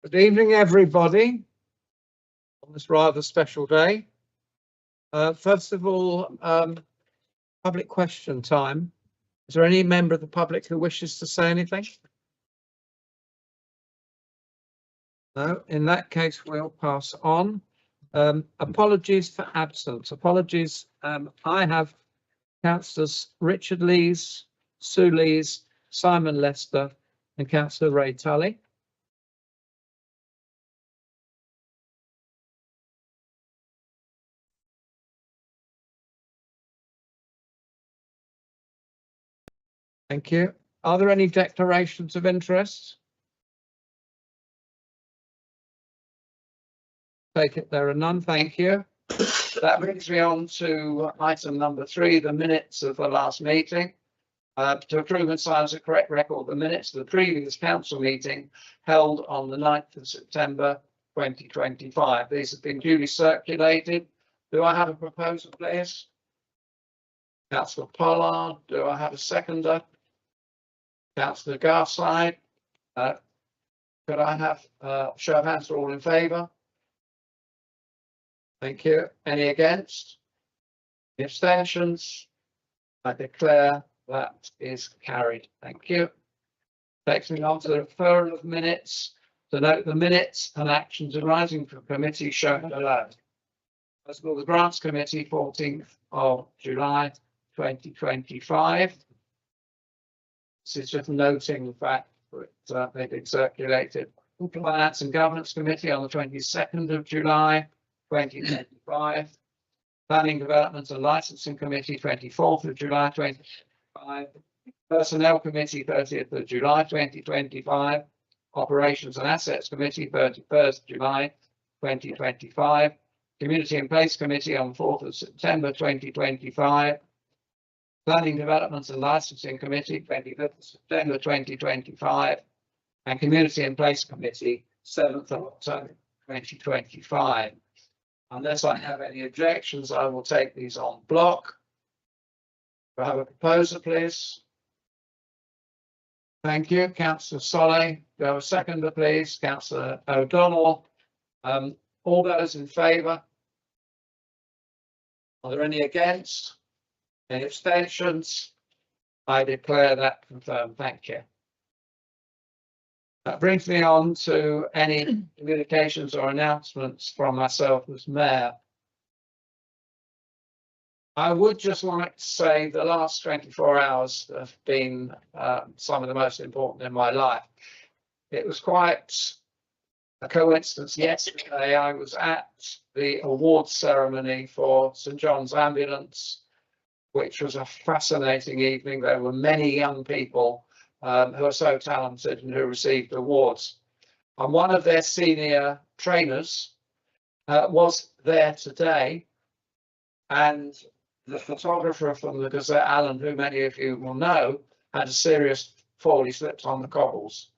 Good evening, everybody, on this rather special day. First of all, public question time. Is there any member of the public who wishes to say anything? No, in that case, we'll pass on. Apologies for absence. Apologies. I have Councillors Richard Lees, Sue Lees, Simon Lester, and Councillor Ray Tully. Thank you. Are there any declarations of interest? Take it there are none. Thank you. That brings me on to item number 3, the minutes of the last meeting. To approve and sign as a correct record the minutes of the previous council meeting held on the 9th of September 2025. These have been duly circulated. Do I have a proposal, please? Councillor Pollard. Do I have a seconder? Councillor Garside. Could I have show of hands for all in favour? Thank you. Any against? Abstentions? I declare that is carried. Thank you. Takes me on to the referral of minutes. To note the minutes and actions arising from committee shown below. First of all, the Grants Committee, 14th of July 2025. This is just noting the fact that they've been circulated. Finance and Governance Committee on the 22nd of July 2025. Planning, Development and Licensing Committee, 24th of July 2025. Personnel Committee, 30th of July 2025. Operations and Assets Committee, 31st July 2025. Community and Place Committee on 4th of September 2025. Planning, Development and Licensing Committee, 25th of September 2025. And Community and Place Committee, 7th of October 2025. Unless I have any objections, I will take these en bloc. Do I have a proposer, please? Thank you. Councillor Solly. Do I have a seconder, please? Councillor O'Donnell. All those in favour? Are there any against? Any abstentions? I declare that confirmed. Thank you. That brings me on to any communications or announcements from myself as Mayor. I would just like to say the last 24 hours have been some of the most important in my life. It was quite a coincidence. Yesterday I was at the awards ceremony for St John's Ambulance, which was a fascinating evening. There were many young people who are so talented and who received awards. And one of their senior trainers was there today. And the photographer from the Gazette, Alan, who many of you will know, had a serious fall. He slipped on the cobbles.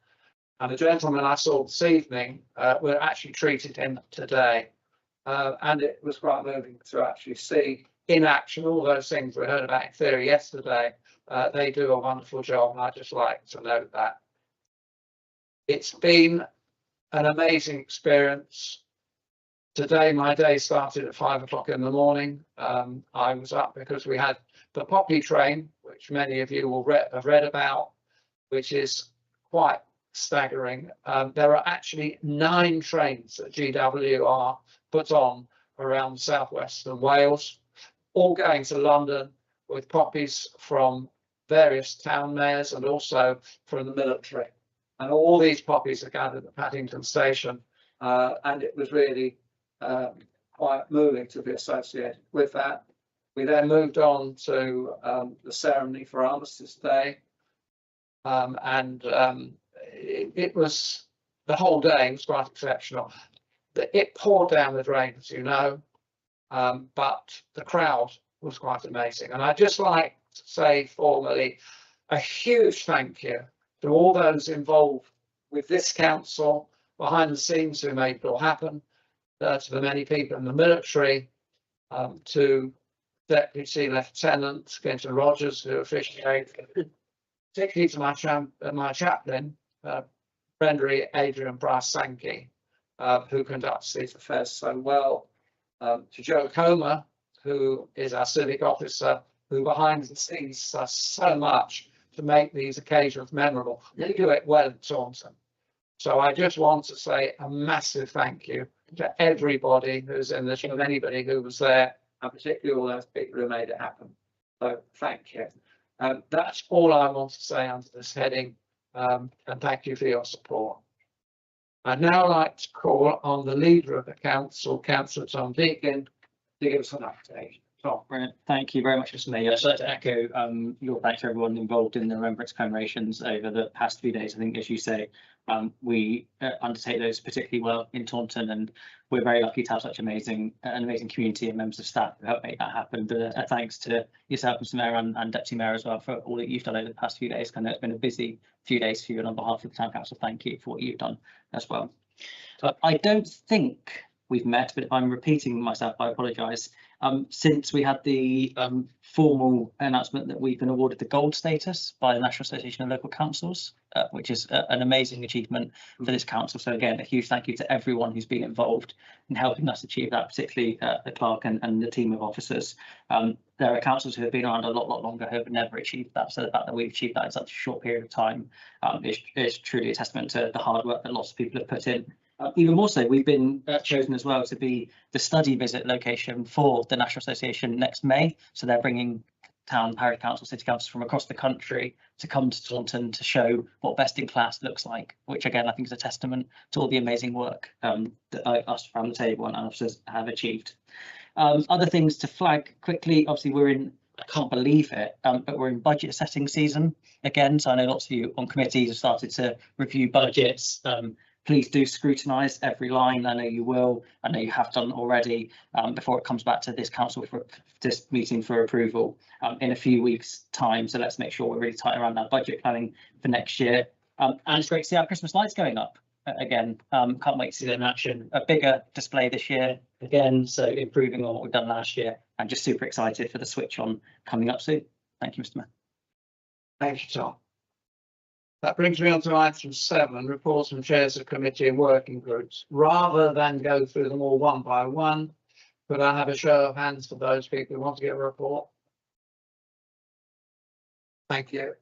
And the gentleman I saw this evening were actually treated him today. And it was quite moving to actually see in action all those things we heard about in theory yesterday. They do a wonderful job, and I'd just like to note that. It's been an amazing experience. Today, my day started at 5 o'clock in the morning. I was up because we had the Poppy train, which many of you will have read about, which is quite staggering. There are actually 9 trains that GW are put on around southwestern Wales, all going to London with poppies from various town mayors and also from the military. And all these poppies are gathered at Paddington Station. And it was really quite moving to be associated with that. We then moved on to the ceremony for Armistice Day. It was, the whole day was quite exceptional. It poured down with rain, as you know, but the crowd was quite amazing. And I'd just like to say formally a huge thank you to all those involved with this council, behind the scenes who made it all happen, to the many people in the military, to Deputy Lieutenant Clinton Rogers, who officiated, particularly to my chaplain, friendly Adrian Bryce-Sankey, who conducts these affairs so well, to Joe Comer, who is our civic officer, who behind the scenes does so much to make these occasions memorable. They do it well at Taunton. So I just want to say a massive thank you to everybody who's in this room, anybody who was there, and particularly all those people who made it happen. So thank you. That's all I want to say under this heading, and thank you for your support. I'd now like to call on the leader of the council, Councillor Tom Deane, to give us an update. Tom. Brilliant. Thank you very much, Mr. Mayor. I'd like to echo your thanks to everyone involved in the Remembrance commemorations over the past few days. I think, as you say, we undertake those particularly well in Taunton, and we're very lucky to have such an amazing community and members of staff who help make that happen. But thanks to yourself, Mr. Mayor, and Deputy Mayor as well for all that you've done over the past few days. I know it's been a busy few days for you, and on behalf of the Town Council, thank you for what you've done as well. I don't think we've met, but if I'm repeating myself, I apologise. Since we had the formal announcement that we've been awarded the gold status by the National Association of Local Councils, which is an amazing achievement for this council. So again, a huge thank you to everyone who's been involved in helping us achieve that, particularly the clerk and the team of officers. There are councils who have been around a lot longer who have never achieved that. So the fact that we've achieved that in such a short period of time is truly a testament to the hard work that lots of people have put in. Even more so, we've been chosen as well to be the study visit location for the National Association next May. So they're bringing town, parish council, city councils from across the country to come to Taunton to show what best in class looks like, which again I think is a testament to all the amazing work that us around the table and officers have achieved. Other things to flag quickly, obviously we're in, I can't believe it, but we're in budget setting season again. So I know lots of you on committees have started to review budgets. Please do scrutinise every line. I know you will. I know you have done already before it comes back to this council for this meeting for approval in a few weeks' time. So let's make sure we're really tight around that budget planning for next year. And it's great to see our Christmas lights going up again. Can't wait to see them in action. A bigger display this year again, so improving on what we've done last year, and just super excited for the switch on coming up soon. Thank you, Mr. Mayor. Thank you, Tom. That brings me on to item 7, reports from chairs of committee and working groups. Rather than go through them all one by one, could I have a show of hands for those people who want to give a report? Thank you.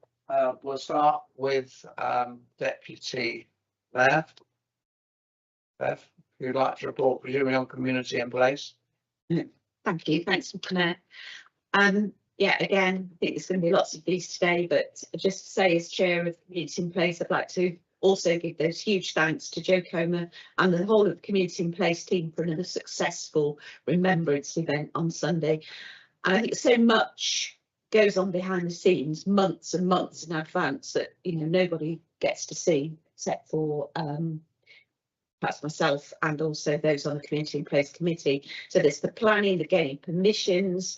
We'll start with Deputy Mayor. Bev, if you'd like to report, presuming on community and place. Thank you. Thanks, Mr. Mayor. Yeah, again, I think there's going to be lots of these today, but just to say, as chair of Community in Place, I'd like to also give those huge thanks to Joe Comer and the whole of the Community in Place team for another successful remembrance event on Sunday. And I think so much goes on behind the scenes, months and months in advance, that nobody gets to see except for perhaps myself and also those on the Community in Place committee. So there's the planning, the getting permissions,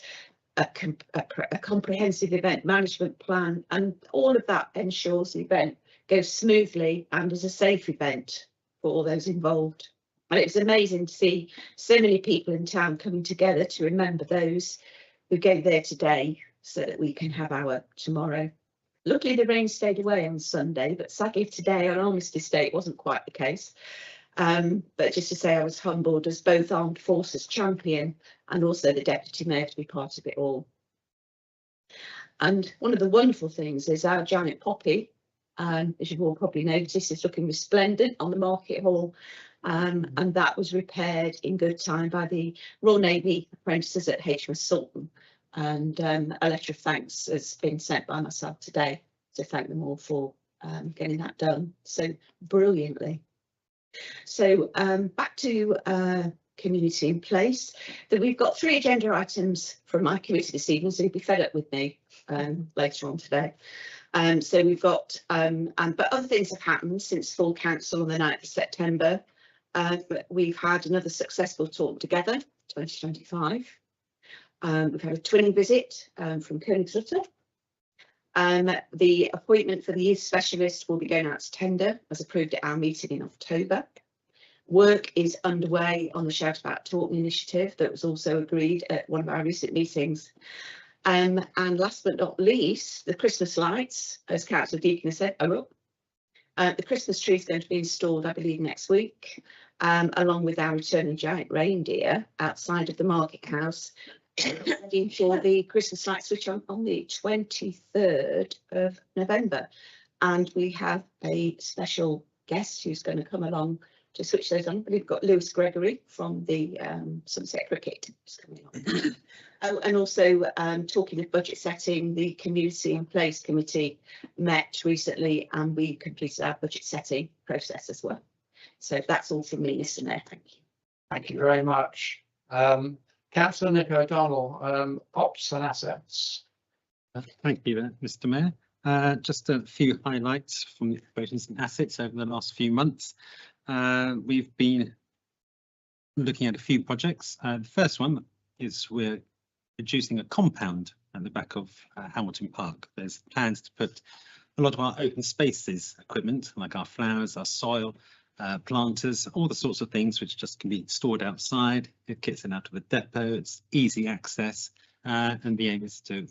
a comprehensive event management plan, and all of that ensures the event goes smoothly and is a safe event for all those involved. And it was amazing to see so many people in town coming together to remember those who gave there today so that we can have our tomorrow. Luckily the rain stayed away on Sunday, but sadly today on Armistice Day it wasn't quite the case. But just to say, I was humbled as both Armed Forces champion and also the Deputy Mayor to be part of it all. And one of the wonderful things is our Janet Poppy, as you've all probably noticed, is looking resplendent on the Market Hall, and that was repaired in good time by the Royal Navy apprentices at HMS Sultan. And a letter of thanks has been sent by myself today to thank them all for getting that done so brilliantly. So back to Community in Place, that we've got 3 agenda items from my committee this evening, so you'll be fed up with me later on today. So we've got, but other things have happened since full council on the 9th of September. We've had another successful talk together, 2025. We've had a twinning visit from Königslutter. The appointment for the youth specialist will be going out to tender as approved at our meeting in October. Work is underway on the Shout About Taunton initiative that was also agreed at one of our recent meetings. And last but not least, the Christmas lights, as Councillor Deacon said, are up. The Christmas tree is going to be installed, I believe, next week, along with our returning giant reindeer outside of the market house, ready for the Christmas light switch on the 23rd of November. And we have a special guest who's going to come along to switch those on. We've got Lewis Gregory from the Somerset Cricket is coming on. Oh, and also talking of budget setting, the Community and Place Committee met recently and we completed our budget setting process as well. So that's all from me, Mr. Mayor. Thank you. Thank you very much. Councillor Nick O'Donnell, ops and assets. Thank you, Mr. Mayor. Just a few highlights from the operations and assets over the last few months. We've been looking at a few projects. The first one is we're producing a compound at the back of Hamilton Park. There's plans to put a lot of our open spaces equipment, like our flowers, our soil, planters, all the sorts of things which just can be stored outside. It gets it out of a depot, it's easy access, and the aim is to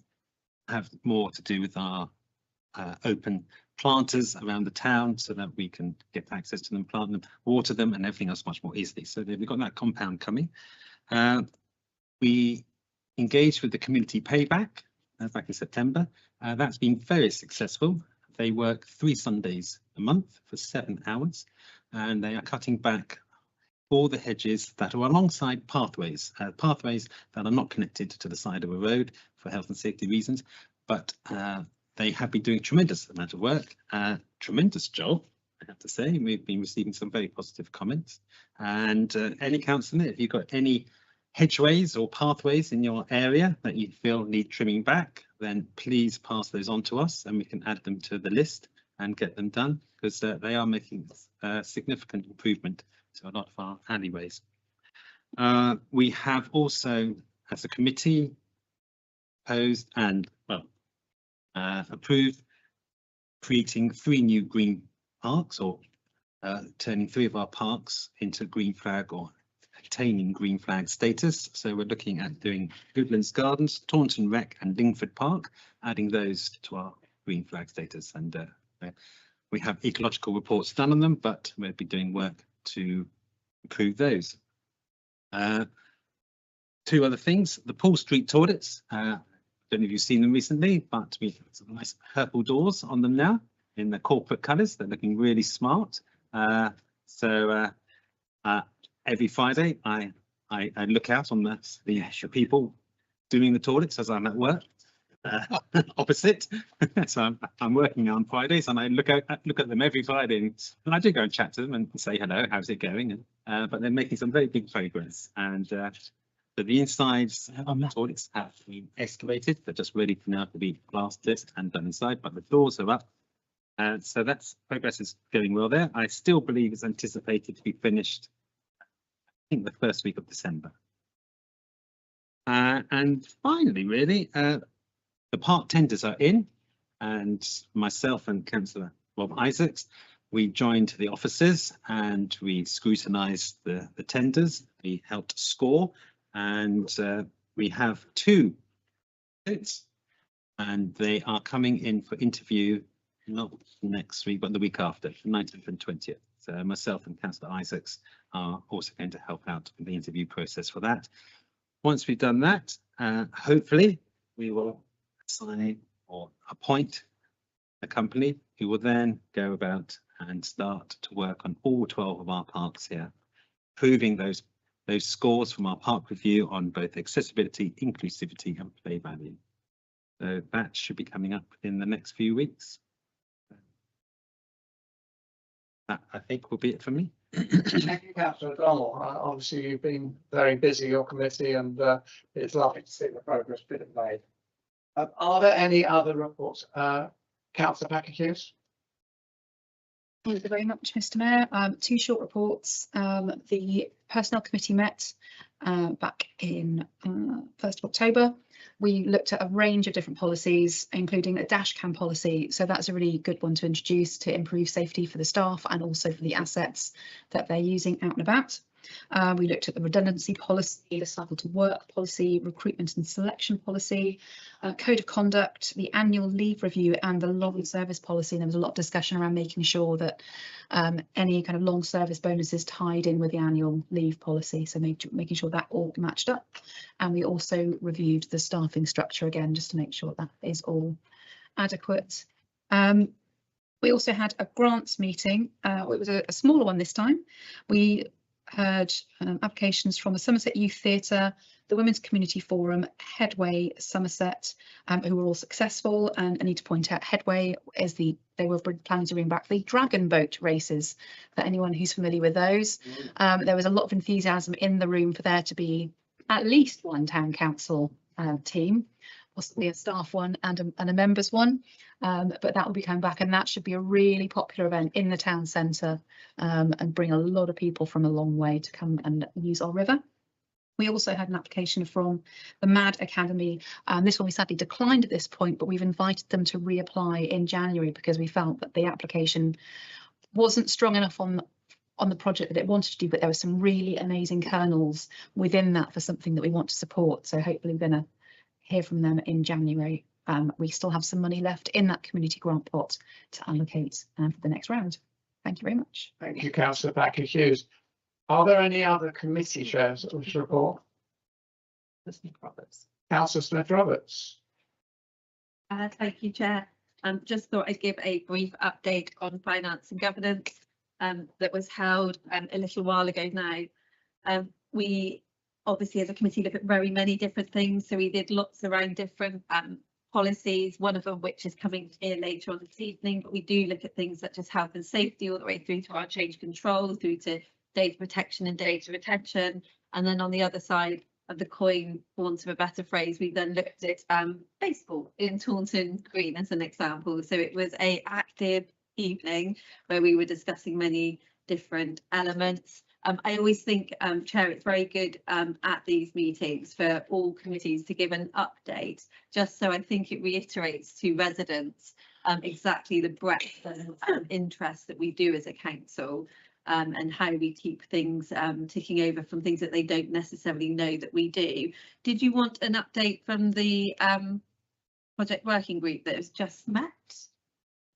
have more to do with our open planters around the town so that we can get access to them, plant them, water them and everything else much more easily. So we've got that compound coming. We engaged with the community payback back in September. That's been very successful. They work 3 Sundays a month for 7 hours and they are cutting back all the hedges that are alongside pathways, pathways that are not connected to the side of a road for health and safety reasons, but they have been doing a tremendous amount of work, tremendous job, I have to say. We've been receiving some very positive comments. And any councillor, if you've got any hedgeways or pathways in your area that you feel need trimming back, then please pass those on to us and we can add them to the list and get them done, because they are making significant improvement to a lot of our alleyways. We have also, as a committee, proposed and approved creating 3 new green parks, or turning 3 of our parks into green flag or attaining green flag status. So we're looking at doing Goodlands Gardens, Taunton Rec and Lingford Park, adding those to our green flag status. And we have ecological reports done on them, but we'll be doing work to improve those. 2 other things, the Paul Street toilets. Don't know if you've seen them recently, but we have some nice purple doors on them now in the corporate colours. They're looking really smart. Every Friday I look out on the people doing the toilets as I'm at work opposite. So I'm working on Fridays and I look at them every Friday and I do go and chat to them and say hello, how's it going? But they're making some very big progress. And so the insides on the toilets have been excavated. They're just ready now to be plastered and done inside, but the doors are up. So that's progress is going well there. I still believe it's anticipated to be finished, I think, the first week of December. And finally, really, the park tenders are in, and myself and Councillor Rob Isaacs, we joined the officers and we scrutinised the tenders. We helped score. And we have 2 bids and they are coming in for interview not next week, but the week after, the 19th and 20th. So myself and Councillor Isaacs are also going to help out with the interview process for that. Once we've done that, hopefully we will assign or appoint a company who will then go about and start to work on all 12 of our parks here, proving those scores from our park review on both accessibility, inclusivity and play value. So that should be coming up in the next few weeks. That, I think, will be it for me. Thank you, Councillor O'Donnell. Obviously you've been very busy, your committee, and it's lovely to see the progress being made. Are there any other reports? Councillor Packer-Hughes? Thank you very much, Mr. Mayor. 2 short reports. The Personnel Committee met back in 1st of October We looked at a range of different policies, including a dash cam policy. So that's a really good one to introduce to improve safety for the staff and also for the assets that they're using out and about. We looked at the redundancy policy, the cycle to work policy, recruitment and selection policy, code of conduct, the annual leave review and the long service policy. There was a lot of discussion around making sure that any kind of long service bonuses tied in with the annual leave policy. So making sure that all matched up. And we also reviewed the staffing structure again, just to make sure that is all adequate. We also had a grants meeting. It was a smaller one this time. We heard applications from the Somerset Youth Theatre, the Women's Community Forum, Headway Somerset, who were all successful. And I need to point out Headway is they were planning to bring back the dragon boat races for anyone who's familiar with those. There was a lot of enthusiasm in the room for there to be at least one town council team, possibly a staff one and a members one, but that will be coming back, and that should be a really popular event in the town centre and bring a lot of people from a long way to come and use our river. We also had an application from the MAD Academy. This one we sadly declined at this point, but we've invited them to reapply in January because we felt that the application wasn't strong enough on the project that it wanted to do, but there were some really amazing kernels within that for something that we want to support. So hopefully we're going to hear from them in January. We still have some money left in that community grant pot to allocate for the next round. Thank you very much. Thank you, Councillor Baker-Hughes. Are there any other committee chairs that wish to report? Councillor Smith-Roberts. Thank you, Chair. Just thought I'd give a brief update on finance and governance that was held a little while ago now. We obviously as a committee look at very many different things, so we did lots around different policies, one of them which is coming here later on this evening, but we do look at things such as health and safety all the way through to our change control, through to data protection and data retention. And then on the other side of the coin, for want of a better phrase, we then looked at baseball in Taunton Green as an example. So it was an active evening where we were discussing many different elements. I always think, Chair, it's very good at these meetings for all committees to give an update, just so I think it reiterates to residents exactly the breadth and interest that we do as a council, and how we keep things ticking over from things that they don't necessarily know that we do. Did you want an update from the project working group that has just met?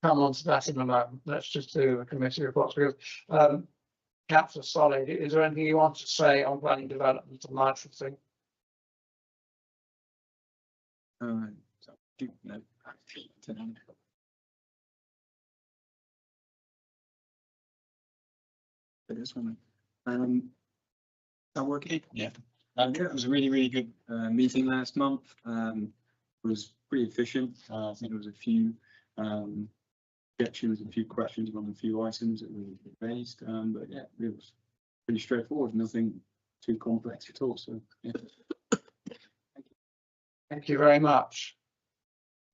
Come on to that in a moment. Let's just do the committee reports because Councillor Solid, is there anything you want to say on planning development and licensing? This one. That working? Yeah. It was a really good meeting last month. It was pretty efficient. I think there was a few objections, a few questions on a few items that we raised, but yeah, it was pretty straightforward, nothing too complex at all. So yeah. Thank you very much.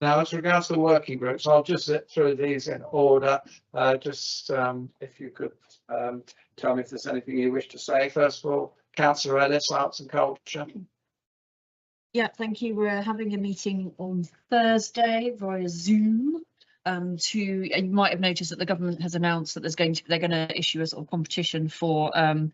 Now, as regards to the working groups, I'll just zip through these in order. If you could tell me if there's anything you wish to say. First of all, Councillor Ellis, Arts and Culture. Yeah, thank you. We're having a meeting on Thursday via Zoom. You might have noticed that the government has announced that they're going to issue a sort of competition for a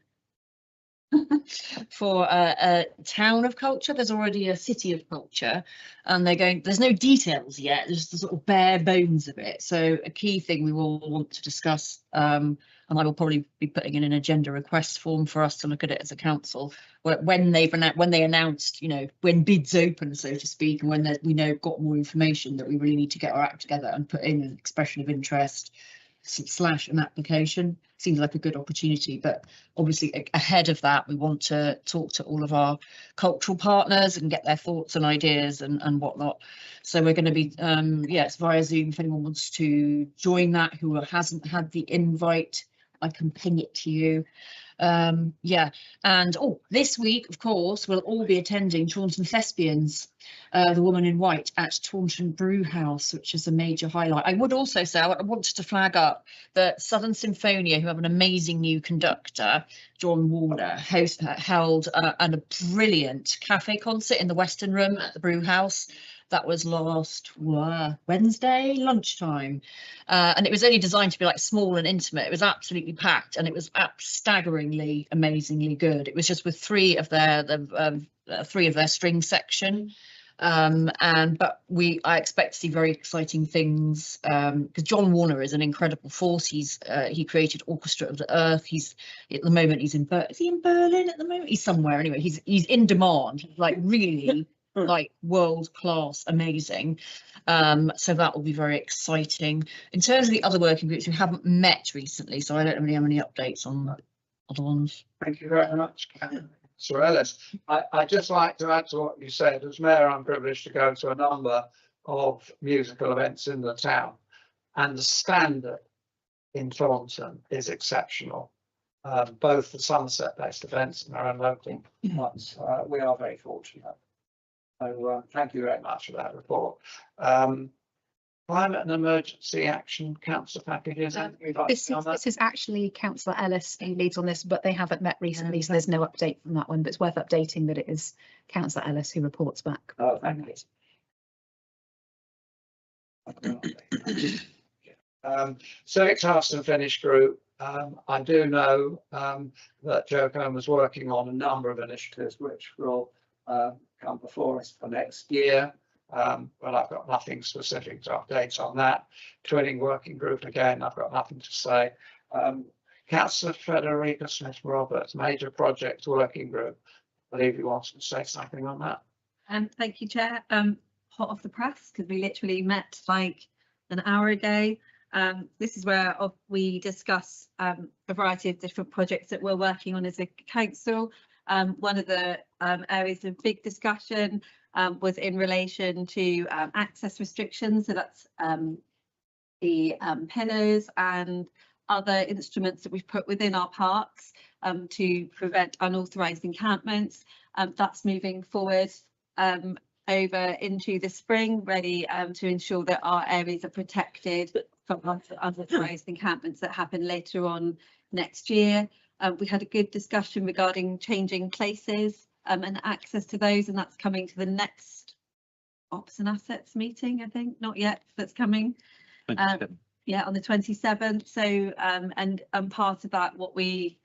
town of culture. There's already a city of culture, and there's no details yet. There's the sort of bare bones of it. So a key thing we will want to discuss, and I will probably be putting in an agenda request form for us to look at it as a council when they announced, when bids open, so to speak, and when we got more information, that we really need to get our act together and put in an expression of interest / an application. Seems like a good opportunity, but obviously ahead of that we want to talk to all of our cultural partners and get their thoughts and ideas and whatnot. So we're going to be it's via Zoom if anyone wants to join that who hasn't had the invite. I can ping it to you. Yeah, and this week, of course, we'll all be attending Taunton Thespians, the Woman in White at Taunton Brew House, which is a major highlight. I would also say I wanted to flag up that Southern Symphonia, who have an amazing new conductor, John Warner, held a brilliant cafe concert in the Western Room at the Brew House. That was last Wednesday lunchtime, and it was only designed to be like small and intimate. It was absolutely packed, and it was staggeringly, amazingly good. It was just with three of their string section, but I expect to see very exciting things because John Warner is an incredible force. He created Orchestra of the Earth. He's at the moment is he in Berlin at the moment? He's somewhere anyway. He's in demand. He's like really. Like world class, amazing. So that will be very exciting. In terms of the other working groups, we haven't met recently, so I don't really have any updates on the other ones. Thank you very much, Sir Ellis. I'd just like to add to what you said. As mayor, I'm privileged to go to a number of musical events in the town, and the standard in Taunton is exceptional. Both the Somerset-based events and our own local ones. We are very fortunate. So thank you very much for that report. Climate and emergency action council packages. This is actually Councillor Ellis who leads on this, but they haven't met recently, so there's no update from that one. But it's worth updating that it is Councillor Ellis who reports back. Oh, thank you. Civic Task and Finish Group. I do know that Joe Cohn was working on a number of initiatives which will come before us for next year, but I've got nothing specific to update on that. Twinning working group, again, I've got nothing to say. Councillor Frederica Smith-Roberts, major project working group. I believe you wanted to say something on that. Thank you, Chair. Hot off the press because we literally met like an hour ago. This is where we discuss a variety of different projects that we're working on as a council. One of the areas of big discussion was in relation to access restrictions. So that's the pillars and other instruments that we've put within our parks to prevent unauthorised encampments. That's moving forward over into the spring, ready to ensure that our areas are protected from unauthorised encampments that happen later on next year. We had a good discussion regarding changing places and access to those, and that's coming to the next Ops and Assets meeting, I think, not yet, that's coming. Yeah, on the 27th. So, and part of that, what we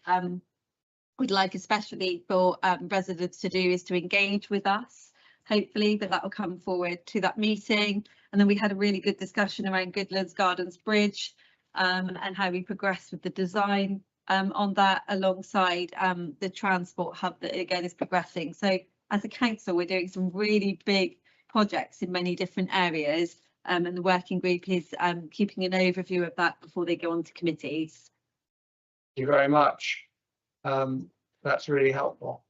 would like especially for residents to do is to engage with us, hopefully, that will come forward to that meeting. And then we had a really good discussion around Goodlands Gardens Bridge and how we progress with the design on that alongside the transport hub that again is progressing. So as a council, we're doing some really big projects in many different areas, and the working group is keeping an overview of that before they go on to committees. Thank you very much. That's really helpful.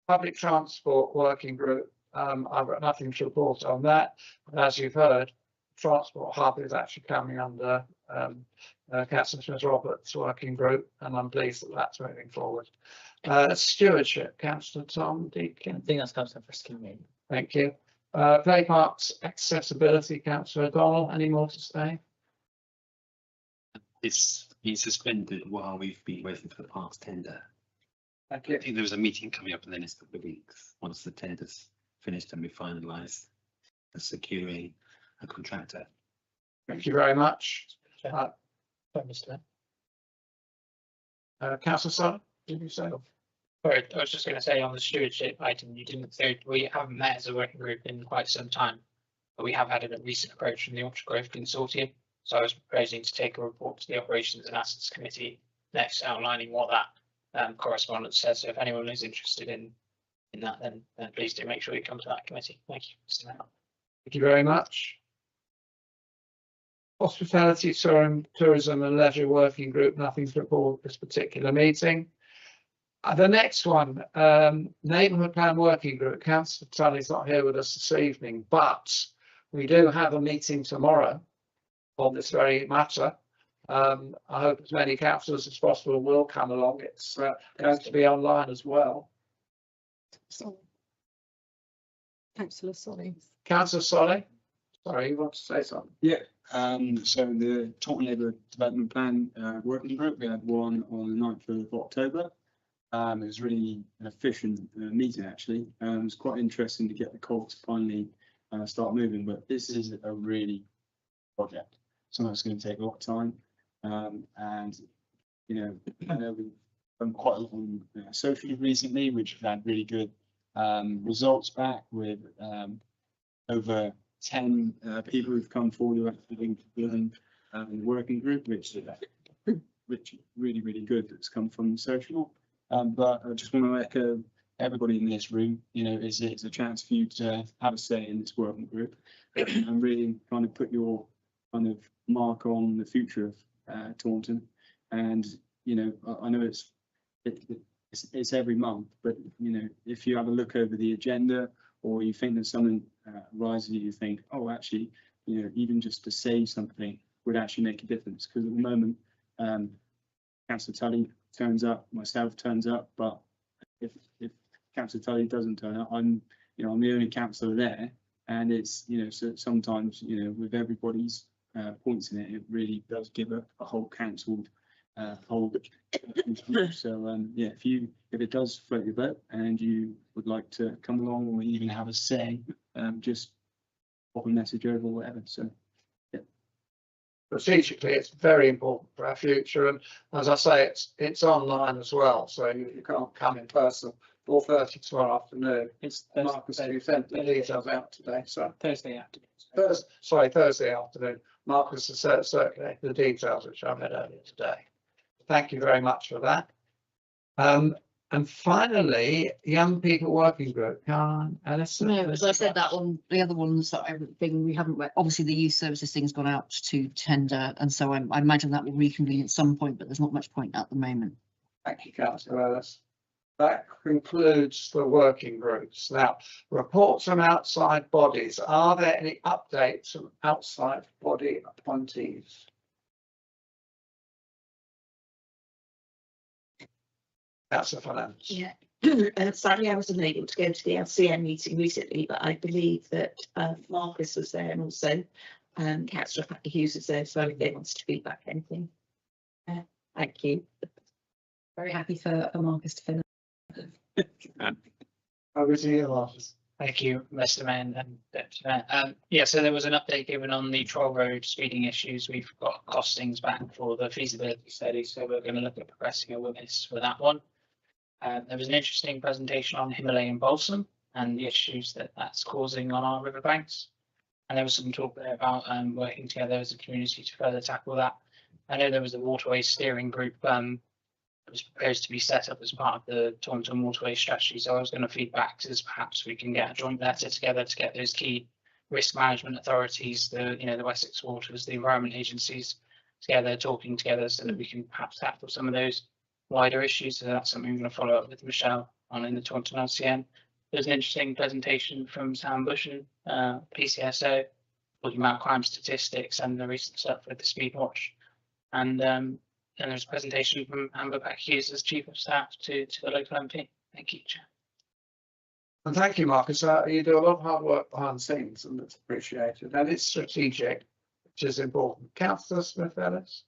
Public transport working group. I've got nothing to report on that. But as you've heard, transport hub is actually coming under Councillor Smith-Roberts working group, and I'm pleased that that's moving forward. Stewardship, Councillor Tom Deacon. I think that's Councillor Friskin. Thank you. Play parks accessibility, Councillor O'Donnell. Any more to say? It's been suspended while we've been waiting for the parks tender. Thank you. I think there was a meeting coming up in the next couple of weeks once the tender's finished and we finalise securing a contractor. Thank you very much. Councillor Sutton, did you say? Sorry, I was just going to say on the stewardship item, you didn't say we haven't met as a working group in quite some time, but we have had a recent approach from the Orchard Grove Consortium. So I was proposing to take a report to the Operations and Assets Committee next, outlining what that correspondence says. So if anyone is interested in that, then please do make sure you come to that committee. Thank you, Mr. Mayor. Thank you very much. Hospitality, Tourism and Leisure Working Group, nothing to report this particular meeting. The next one, Neighbourhood Plan Working Group. Councillor Tully's not here with us this evening, but we do have a meeting tomorrow on this very matter. I hope as many councillors as possible will come along. It's going to be online as well. Councillor Solly. Councillor Solly, sorry, you want to say something? Yeah, so the Taunton Labour Development Plan working group, we had one on the 9th of October. It was really an efficient meeting, actually. It was quite interesting to get the cogs finally start moving, but this is a really project. Something that's going to take a lot of time. And, you know, I know we've done quite a lot on social recently, which have had really good results back with over 10 people who've come forward after building the working group, which really, really good that's come from social. But I just want to echo everybody in this room, you know, it's a chance for you to have a say in this working group and really kind of put your kind of mark on the future of Taunton. And, you know, I know it's every month, but, you know, if you have a look over the agenda or you think that something arises, you think, oh, actually, you know, even just to say something would actually make a difference. Because at the moment, Councillor Tully turns up, myself turns up, but if Councillor Tully doesn't turn up, I'm the only councillor there, and it's, you know, so sometimes, you know, with everybody's points in it, it really does give a whole council whole. So yeah, if it does float your boat and you would like to come along or even have a say, just pop a message over or whatever. So strategically, it's very important for our future, and as I say, it's online as well, so you can't come in person. 4:30 tomorrow afternoon. It's Marcus, you sent the details out today, so Thursday afternoon. Thursday afternoon. Marcus has circulated the details, which I read earlier today. Thank you very much for that. And finally, young people working group. Alison. No, as I said, that one, the other ones that everything we haven't read. Obviously, the youth services thing's gone out to tender, and so I imagine that will reconvene at some point, but there's not much point at the moment. Thank you, Councillor Ellis. That concludes the working groups. Now, reports from outside bodies. Are there any updates from outside body appointees? That's a finance. Yeah. Sadly, I wasn't able to go to the LCN meeting recently, but I believe that Marcus was there, and also Councillor Hughes was there, so if they wants to feedback anything. Thank you. Very happy for Marcus to finish. Over to you, Marcus. Thank you, Mr. Mayor and Deputy Mayor. Yeah, so there was an update given on the Troll Road speeding issues. We've got costings back for the feasibility study, so we're going to look at progressing a witness for that one. There was an interesting presentation on Himalayan balsam and the issues that that's causing on our riverbanks. And there was some talk there about working together as a community to further tackle that. I know there was a waterway steering group that was proposed to be set up as part of the Taunton waterway strategy. So I was going to feed back as perhaps we can get a joint letter together to get those key risk management authorities, the Wessex Waters, the environment agencies together, talking together, so that we can perhaps tackle some of those wider issues. So that's something I'm going to follow up with Michelle on in the Taunton LCN. There's an interesting presentation from Sam Bushen, PCSO, talking about crime statistics and the recent stuff with the speed watch. And then there's a presentation from Amber Hughes as Chief of Staff to the local MP. Thank you, Chair. And thank you, Marcus. You do a lot of hard work behind the scenes, and it's appreciated. And it's strategic, which is important. Councillor Smith-Ellis.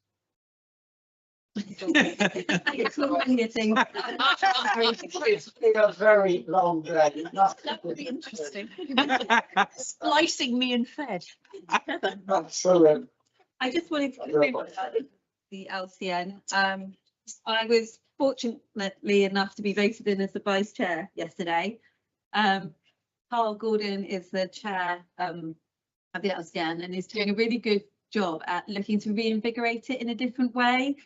It's been a very long day. That would be interesting. Slicing me and fed. Absolutely. I just wanted to the LCN. I was fortunately enough to be voted in as the vice chair yesterday. Carl Gordon is the chair of the LCN and is doing a really good job at looking to reinvigorate it in a different way.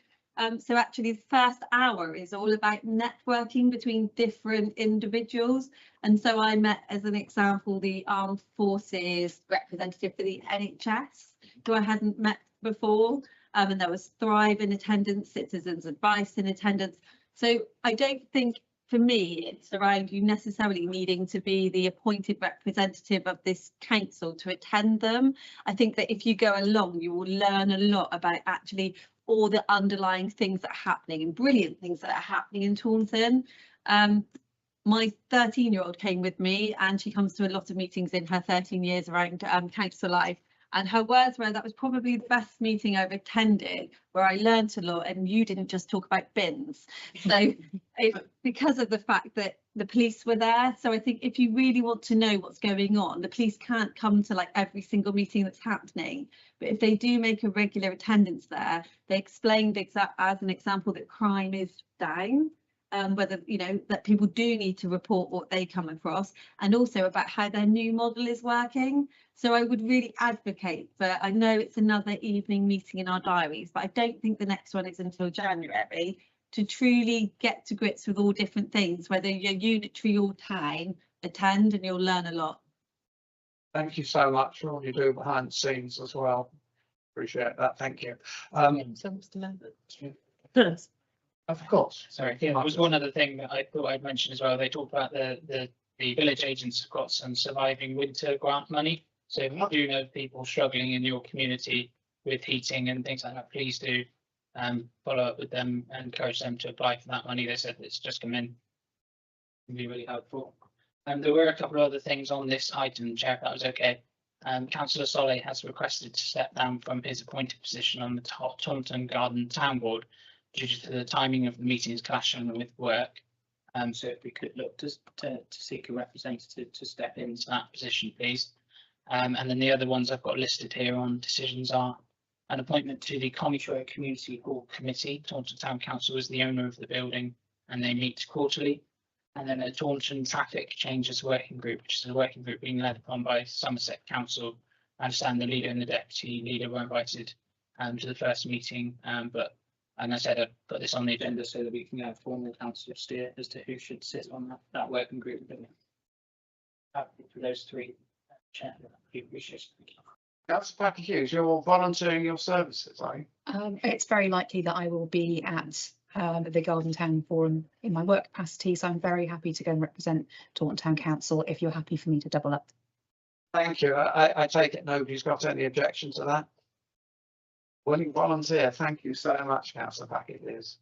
So actually the first hour is all about networking between different individuals. And so I met, as an example, the Armed Forces representative for the NHS, who I hadn't met before. And there was Thrive in attendance, Citizens Advice in attendance. So I don't think, for me, it's around you necessarily needing to be the appointed representative of this council to attend them. I think that if you go along, you will learn a lot about actually all the underlying things that are happening and brilliant things that are happening in Taunton. My 13-year-old came with me, and she comes to a lot of meetings in her 13 years around council life. And her words were, that was probably the best meeting I've attended, where I learnt a lot, and you didn't just talk about bins. So it's because of the fact that the police were there. So I think if you really want to know what's going on, the police can't come to like every single meeting that's happening. But if they do make a regular attendance there, they explained as an example that crime is down. Whether, you know, that people do need to report what they come across, and also about how their new model is working. So I would really advocate for, I know it's another evening meeting in our diaries, but I don't think the next one is until January, to truly get to grips with all different things, whether you're unitary or town, attend and you'll learn a lot. Thank you so much for all you do behind the scenes as well. Appreciate that. Thank you. Of course. Sorry, yeah, there was one other thing that I thought I'd mention as well. They talked about the village agents have got some surviving winter grant money. So if you do know people struggling in your community with heating and things like that, please do follow up with them and encourage them to apply for that money. They said it's just come in. It'd be really helpful. There were a couple of other things on this item, Chair, if that was okay. Councillor Solly has requested to step down from his appointed position on the Taunton Garden Town Board due to the timing of the meetings clashing with work. So if we could look to seek a representative to step into that position, please. And then the other ones I've got listed here on decisions are an appointment to the Commissioner Community Hall Committee. Taunton Town Council is the owner of the building and they meet quarterly. And then a Taunton Traffic Changes Working Group, which is a working group being led upon by Somerset Council. I understand the leader and the deputy leader were invited to the first meeting, but and I said I'd put this on the agenda so that we can have formal council steer as to who should sit on that working group. For those three, Chair, we appreciate it. Councillor Packer Hughes, you're volunteering your services, are you? It's very likely that I will be at the Garden Town Forum in my work capacity, so I'm very happy to go and represent Taunton Town Council if you're happy for me to double up. Thank you. I take it nobody's got any objection to that. Willing volunteer, thank you so much, Councillor Packer Hughes.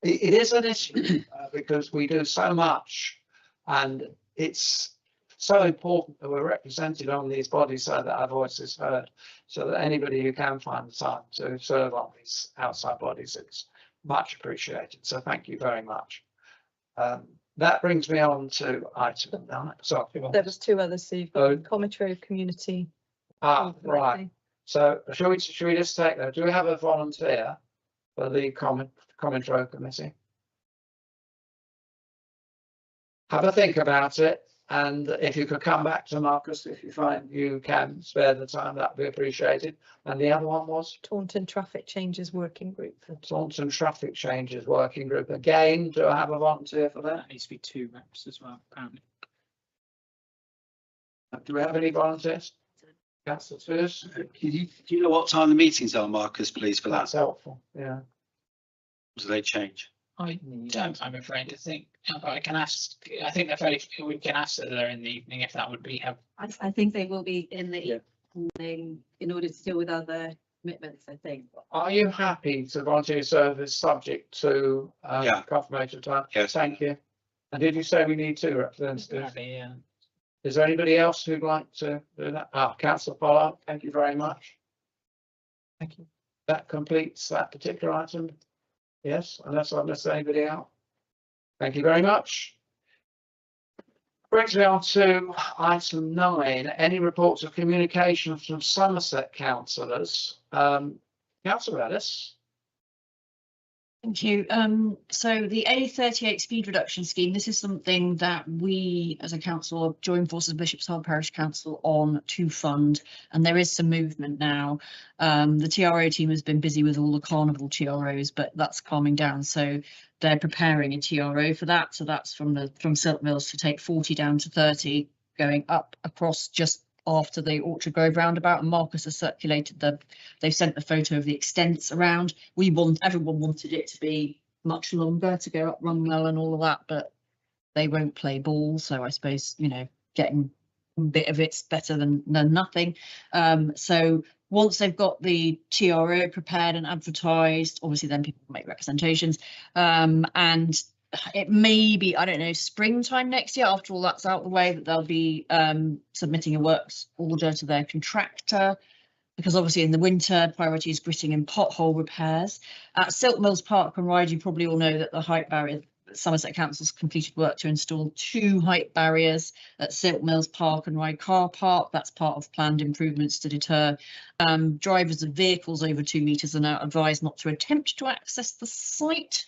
It is an issue because we do so much, and it's so important that we're represented on these bodies so that our voice is heard, so that anybody who can find the time to serve on these outside bodies, it's much appreciated. So thank you very much. That brings me on to item 9. Sorry, There was two others, so you've got commentary of community. Right. So should we just take that? Do we have a volunteer for the commentary committee? Have a think about it, and if you could come back to Marcus if you find you can spare the time, that'd be appreciated. And the other one was Taunton Traffic Changes Working Group. Taunton Traffic Changes Working Group. Again, do I have a volunteer for that? That needs to be 2 reps as well, apparently. Do we have any volunteers? Councillor Spears? Do you know what time the meetings are, Marcus, please, for that? That's helpful, yeah. Do they change? I don't, I'm afraid to think, but I can ask, I think they're fairly, we can ask that they're in the evening if that would be helpful. I think they will be in the evening in order to deal with other commitments, I think. Are you happy to volunteer service subject to Yeah. confirmation time? Yes. Thank you. And did you say we need 2 representatives? Yeah. Is there anybody else who'd like to do that? Councillor Pollard, thank you very much. Thank you. That completes that particular item. Yes, unless I've missed anybody out. Thank you very much. Brings me on to item 9. Any reports of communication from Somerset councillors? Councillor Ellis. Thank you. So the A38 speed reduction scheme, this is something that we as a council have joined forces with Bishop's Hall Parish Council on to fund, and there is some movement now. The TRO team has been busy with all the carnival TROs, but that's calming down. So they're preparing a TRO for that. So that's from Silk Mills to take 40 down to 30, going up across just after the Orchard Grove roundabout, and Marcus has circulated they've sent the photo of the extents around. Everyone wanted it to be much longer to go up Runwell and all of that, but they won't play ball. So I suppose, you know, getting bit of it's better than nothing. So once they've got the TRO prepared and advertised, obviously then people make representations, and it may be, I don't know, springtime next year, after all that's out of the way, that they'll be submitting a works order to their contractor, because obviously in the winter priority is gritting and pothole repairs. At Silk Mills Park and Ride, you probably all know that the height barrier, Somerset Council's completed work to install 2 height barriers at Silk Mills Park and Ride car park. That's part of planned improvements to deter drivers of vehicles over 2 metres are now advised not to attempt to access the site,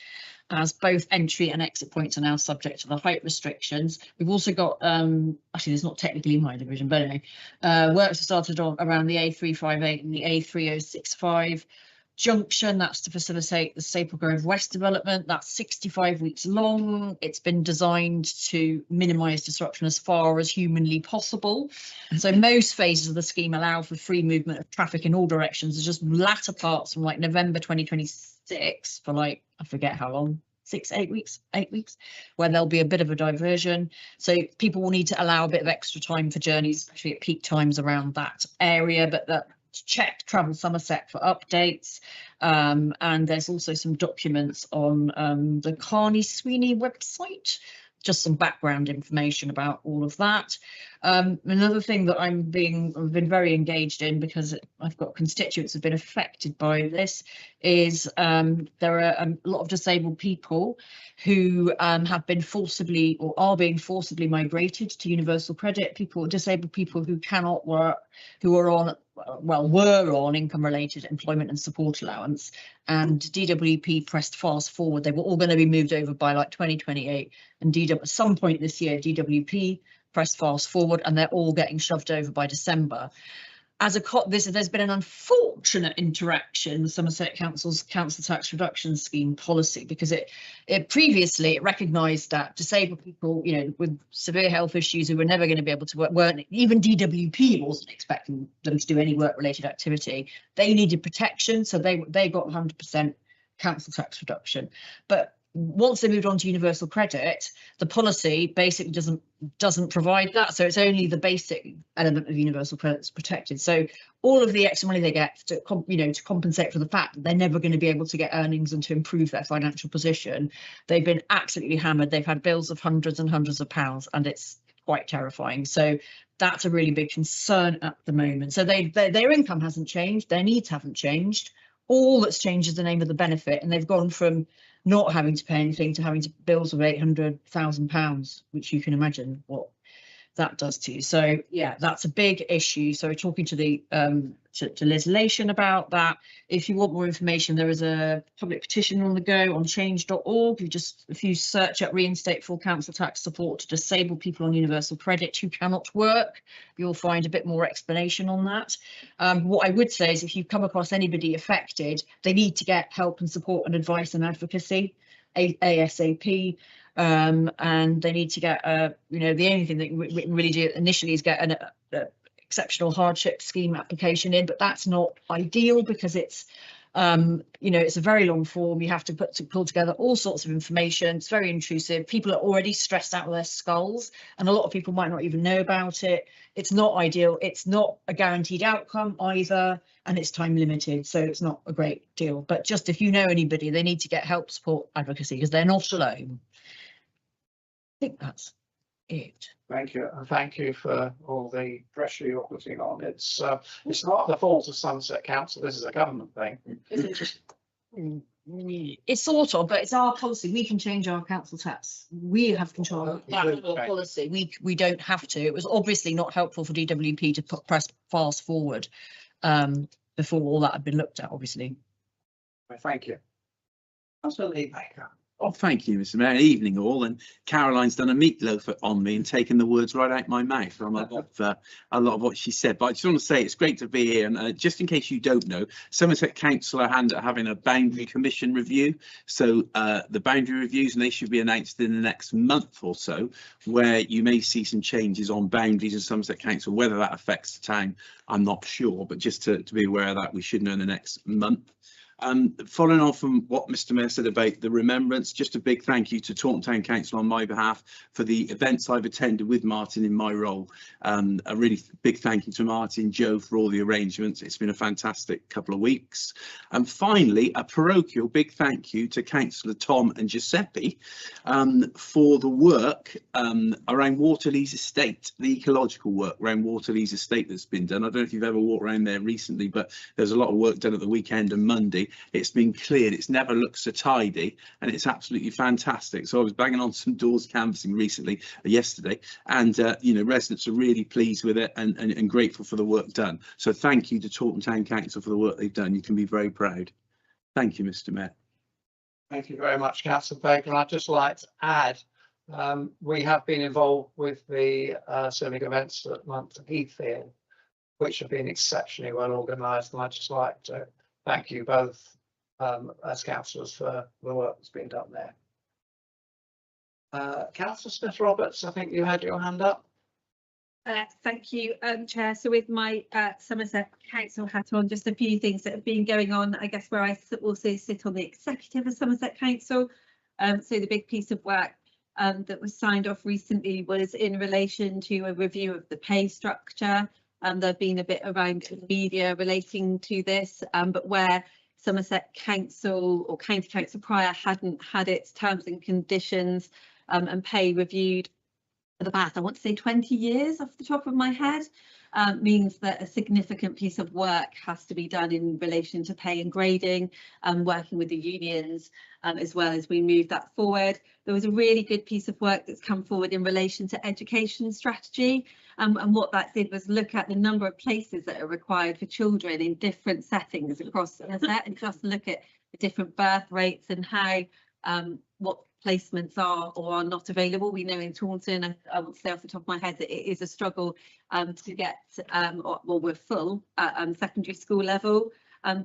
as both entry and exit points are now subject to the height restrictions. We've also got, actually it's not technically my division, but anyway, works have started on around the A358 and the A3065 junction. That's to facilitate the Staple Grove West development. That's 65 weeks long. It's been designed to minimise disruption as far as humanly possible. So most phases of the scheme allow for free movement of traffic in all directions. There's just latter parts from like November 2026 for like, I forget how long, 8 weeks, where there'll be a bit of a diversion. So people will need to allow a bit of extra time for journeys, especially at peak times around that area, but that check Travel Somerset for updates, and there's also some documents on the Carney Sweeney website, just some background information about all of that. Another thing that I've been very engaged in, because I've got constituents who've been affected by this, is there are a lot of disabled people who have been forcibly or are being forcibly migrated to universal credit. Disabled people who cannot work, who are on, well, were on income related employment and support allowance, and DWP pressed fast forward. They were all going to be moved over by like 2028, and at some point this year DWP pressed fast forward, and they're all getting shoved over by December. As there's been an unfortunate interaction with Somerset Council's council tax reduction scheme policy, because it previously recognised that disabled people, you know, with severe health issues who were never going to be able to work, weren't, even DWP wasn't expecting them to do any work related activity. They needed protection, so they got 100% council tax reduction. But once they moved on to universal credit, the policy basically doesn't provide that. So it's only the basic element of universal credit that's protected. So all of the extra money they get to compensate for the fact that they're never going to be able to get earnings and to improve their financial position, they've been absolutely hammered. They've had bills of hundreds and hundreds of pounds, and it's quite terrifying. So that's a really big concern at the moment. So their income hasn't changed, their needs haven't changed. All that's changed is the name of the benefit, and they've gone from not having to pay anything to having to bills of £800,000, which you can imagine what that does to you. So yeah, that's a big issue. So we're talking to the to Liz Lation about that. If you want more information, there is a public petition on the go on change.org. If you search at reinstate full council tax support to disabled people on universal credit who cannot work, you'll find a bit more explanation on that. What I would say is, if you come across anybody affected, they need to get help and support and advice and advocacy ASAP. And they need to get the only thing that we really do initially is get an exceptional hardship scheme application in, but that's not ideal, because it's it's a very long form. You have to pull together all sorts of information. It's very intrusive. People are already stressed out of their skulls, and a lot of people might not even know about it. It's not ideal. It's not a guaranteed outcome either, and it's time limited, so it's not a great deal. But just if you know anybody, they need to get help, support, advocacy, because they're not alone. I think that's it. Thank you, and thank you for all the pressure you're putting on. It's not the fault of Somerset Council. This is a government thing. It's sort of, but it's our policy. We can change our council tax. We have control of that policy. We don't have to. It was obviously not helpful for DWP to press fast forward before all that had been looked at, obviously. Thank you. Absolutely. Oh, thank you, Mr. Mayor. Evening all, and Caroline's done a meatloaf on me and taken the words right out my mouth from a lot of what she said. But I just want to say it's great to be here, and just in case you don't know, Somerset Council are having a boundary commission review. So the boundary reviews, and they should be announced in the next month or so, where you may see some changes on boundaries in Somerset Council. Whether that affects the town, I'm not sure, but just to be aware of that, we should know in the next month. Following on from what Mr Mayor said about the remembrance, just a big thank you to Taunton Town Council on my behalf for the events I've attended with Martin in my role. A really big thank you to Martin, Joe, for all the arrangements. It's been a fantastic couple of weeks. And finally, a parochial big thank you to Councillor Tom and Giuseppe for the work around Waterleys Estate, the ecological work around Waterleys Estate that's been done. I don't know if you've ever walked around there recently, but there's a lot of work done at the weekend and Monday. It's been cleared, it's never looked so tidy, and it's absolutely fantastic. So I was banging on some doors canvassing recently, yesterday, and you know, residents are really pleased with it and grateful for the work done. So thank you to Taunton Town Council for the work they've done. You can be very proud. Thank you, Mr Mayor. Thank you very much, Councillor Bacon. I'd just like to add, we have been involved with the civic events at Monkton Heathfield, which have been exceptionally well organised, and I'd just like to thank you both as councillors for the work that's been done there. Councillor Smith-Roberts, I think you had your hand up. Thank you, Chair. So with my Somerset Council hat on, just a few things that have been going on, I guess, where I also sit on the executive of Somerset Council. So the big piece of work that was signed off recently was in relation to a review of the pay structure. There've been a bit around the media relating to this, but where Somerset Council or County Council prior hadn't had its terms and conditions and pay reviewed for the past, I want to say 20 years off the top of my head, means that a significant piece of work has to be done in relation to pay and grading, working with the unions as well as we move that forward. There was a really good piece of work that's come forward in relation to education strategy, and what that did was look at the number of places that are required for children in different settings across Somerset, and just look at the different birth rates and how what placements are or are not available. We know in Taunton, I would say off the top of my head, that it is a struggle to get, well, we're full at secondary school level.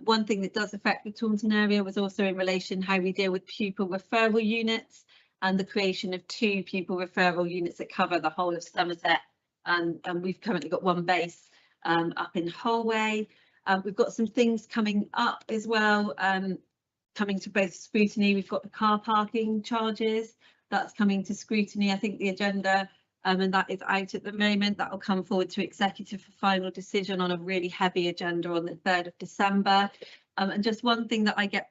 One thing that does affect the Taunton area was also in relation how we deal with pupil referral units and the creation of 2 pupil referral units that cover the whole of Somerset. And we've currently got 1 base up in Holway. We've got some things coming up as well, coming to both scrutiny. We've got the car parking charges that's coming to scrutiny. I think the agenda and that is out at the moment. That will come forward to executive for final decision on a really heavy agenda on the 3rd of December. And just one thing that I get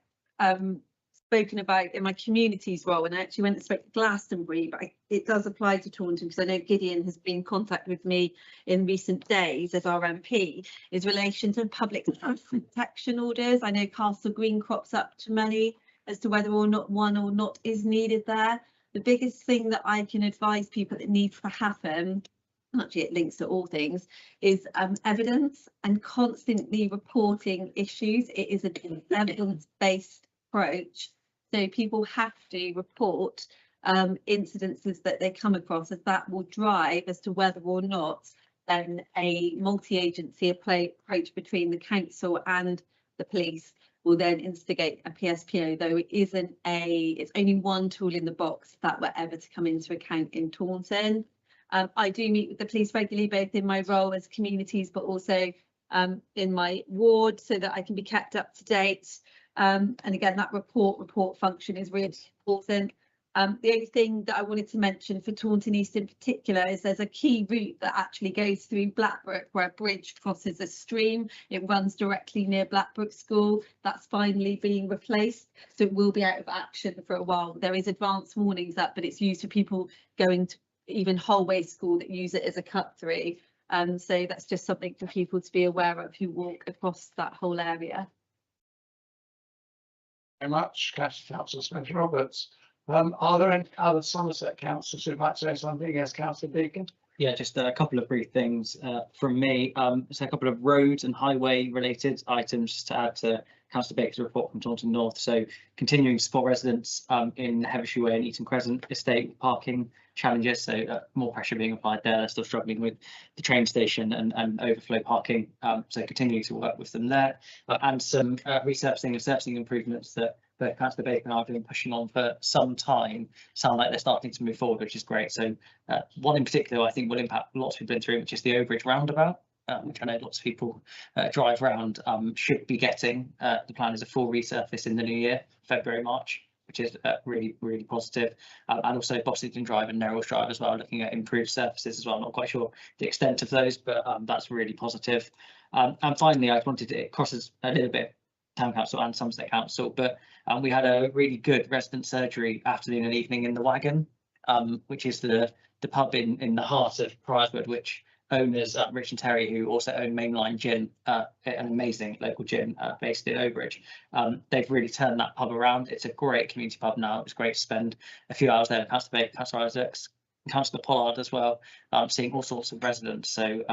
spoken about in my communities role, and I actually went and spoke to Glastonbury, but it does apply to Taunton because I know Gideon has been in contact with me in recent days as our MP, is relation to public protection orders. I know Castle Green crops up to many as to whether or not one or not is needed there. The biggest thing that I can advise people that needs to happen, actually it links to all things, is evidence and constantly reporting issues. It is an evidence-based approach. So people have to report incidences that they come across, as that will drive as to whether or not then a multi-agency approach between the council and the police will then instigate a PSPO, though it isn't it's only one tool in the box if that were ever to come into account in Taunton. I do meet with the police regularly, both in my role as communities, but also in my ward, so that I can be kept up to date. And again, that report function is really important. The only thing that I wanted to mention for Taunton East in particular is there's a key route that actually goes through Blackbrook, where a bridge crosses a stream. It runs directly near Blackbrook School. That's finally being replaced, so it will be out of action for a while. There is advance warnings up, but it's used for people going to even Holway School that use it as a cut through. So that's just something for people to be aware of who walk across that whole area. Very much, Councillor Smith-Roberts. Are there any other Somerset councillors who'd like to say something? Yes, Councillor Deacon. Yeah, just a couple of brief things from me. So a couple of road and highway related items to add to Councillor Baker's report from Taunton North. So continuing to support residents in Heversham Way and Eaton Crescent estate with parking challenges. So more pressure being applied there. They're still struggling with the train station and overflow parking. So continuing to work with them there, and some resurfacing and surfacing improvements that Councillor Baker and I have been pushing on for some time. Sound like they're starting to move forward, which is great. So one in particular I think will impact lots of people in through, which is the Overbridge roundabout. which I know lots of people drive around, should be getting. The plan is a full resurface in the new year, February, March, which is really positive. And also Bossington Drive and Nerrill's Drive as well, looking at improved surfaces as well. I'm not quite sure the extent of those, but that's really positive. And finally, I wanted to, it crosses a little bit Town Council and Somerset Council, but we had a really good resident surgery afternoon and evening in the Wagon, which is the pub in the heart of Priorswood, which owners Rich and Terry, who also own Mainline Gin, an amazing local gin based in Overbridge. They've really turned that pub around. It's a great community pub now. It was great to spend a few hours there. Councillor Baker, Councillor Isaacs, Councillor Pollard as well, seeing all sorts of residents. So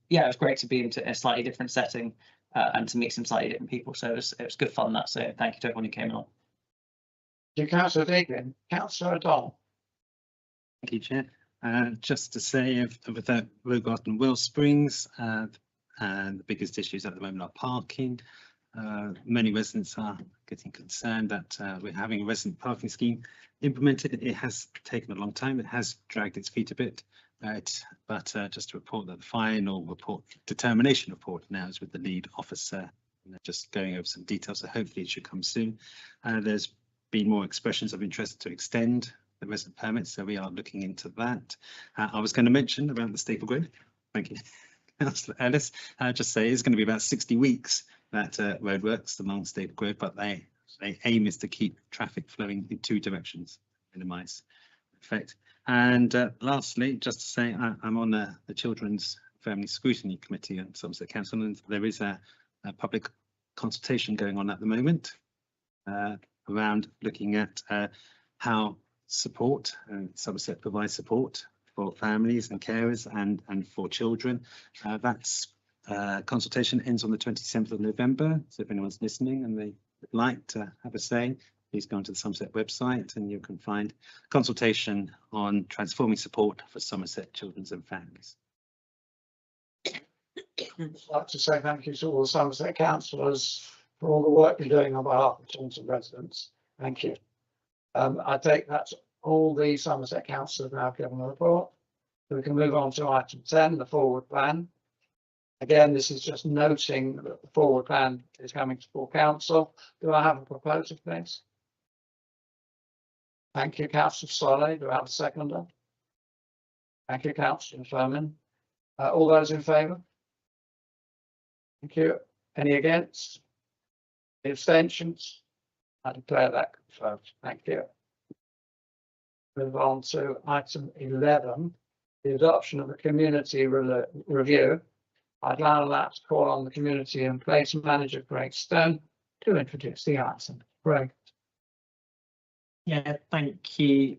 yeah, it was great to be into a slightly different setting and to meet some slightly different people. So it was good fun, that. So thank you to everyone who came along. Thank you, Councillor Deane. Councillor O'Donnell. Thank you, Chair. Just to say, with that Rogarth and Wellsprings, and the biggest issues at the moment are parking. Many residents are getting concerned that we're having a resident parking scheme implemented. It has taken a long time. It has dragged its feet a bit. But just to report that the final determination report now is with the lead officer. Just going over some details, so hopefully it should come soon. There's been more expressions of interest to extend the resident permits, so we are looking into that. I was going to mention about the staple grid. Thank you, Councillor Ellis. Just say it's going to be about 60 weeks that roadworks along Staple Grid, but they aim is to keep traffic flowing in two directions, minimise effect. And lastly, just to say I'm on the Children's Family Scrutiny Committee at Somerset Council, and there is a public consultation going on at the moment around looking at how support Somerset provides support for families and carers and for children. That's consultation ends on the 27th of November. So if anyone's listening and they would like to have a say, please go onto the Somerset website and you can find consultation on transforming support for Somerset children and families. I'd like to say thank you to all the Somerset councillors for all the work you're doing on behalf of Taunton residents. Thank you. I take that's all the Somerset councillors now given the report. So we can move on to item 10, the forward plan. Again, this is just noting that the forward plan is coming to full council. Do I have a proposal, please? Thank you, Councillor Solly. Do I have a seconder? Thank you, Councillor Furman. All those in favour? Thank you. Any against? Any abstentions? I declare that confirmed. Thank you. Move on to item 11, the adoption of the community review. I'd now like to call on the Community and Place Manager, Greg Stone, to introduce the item. Greg. Yeah, thank you,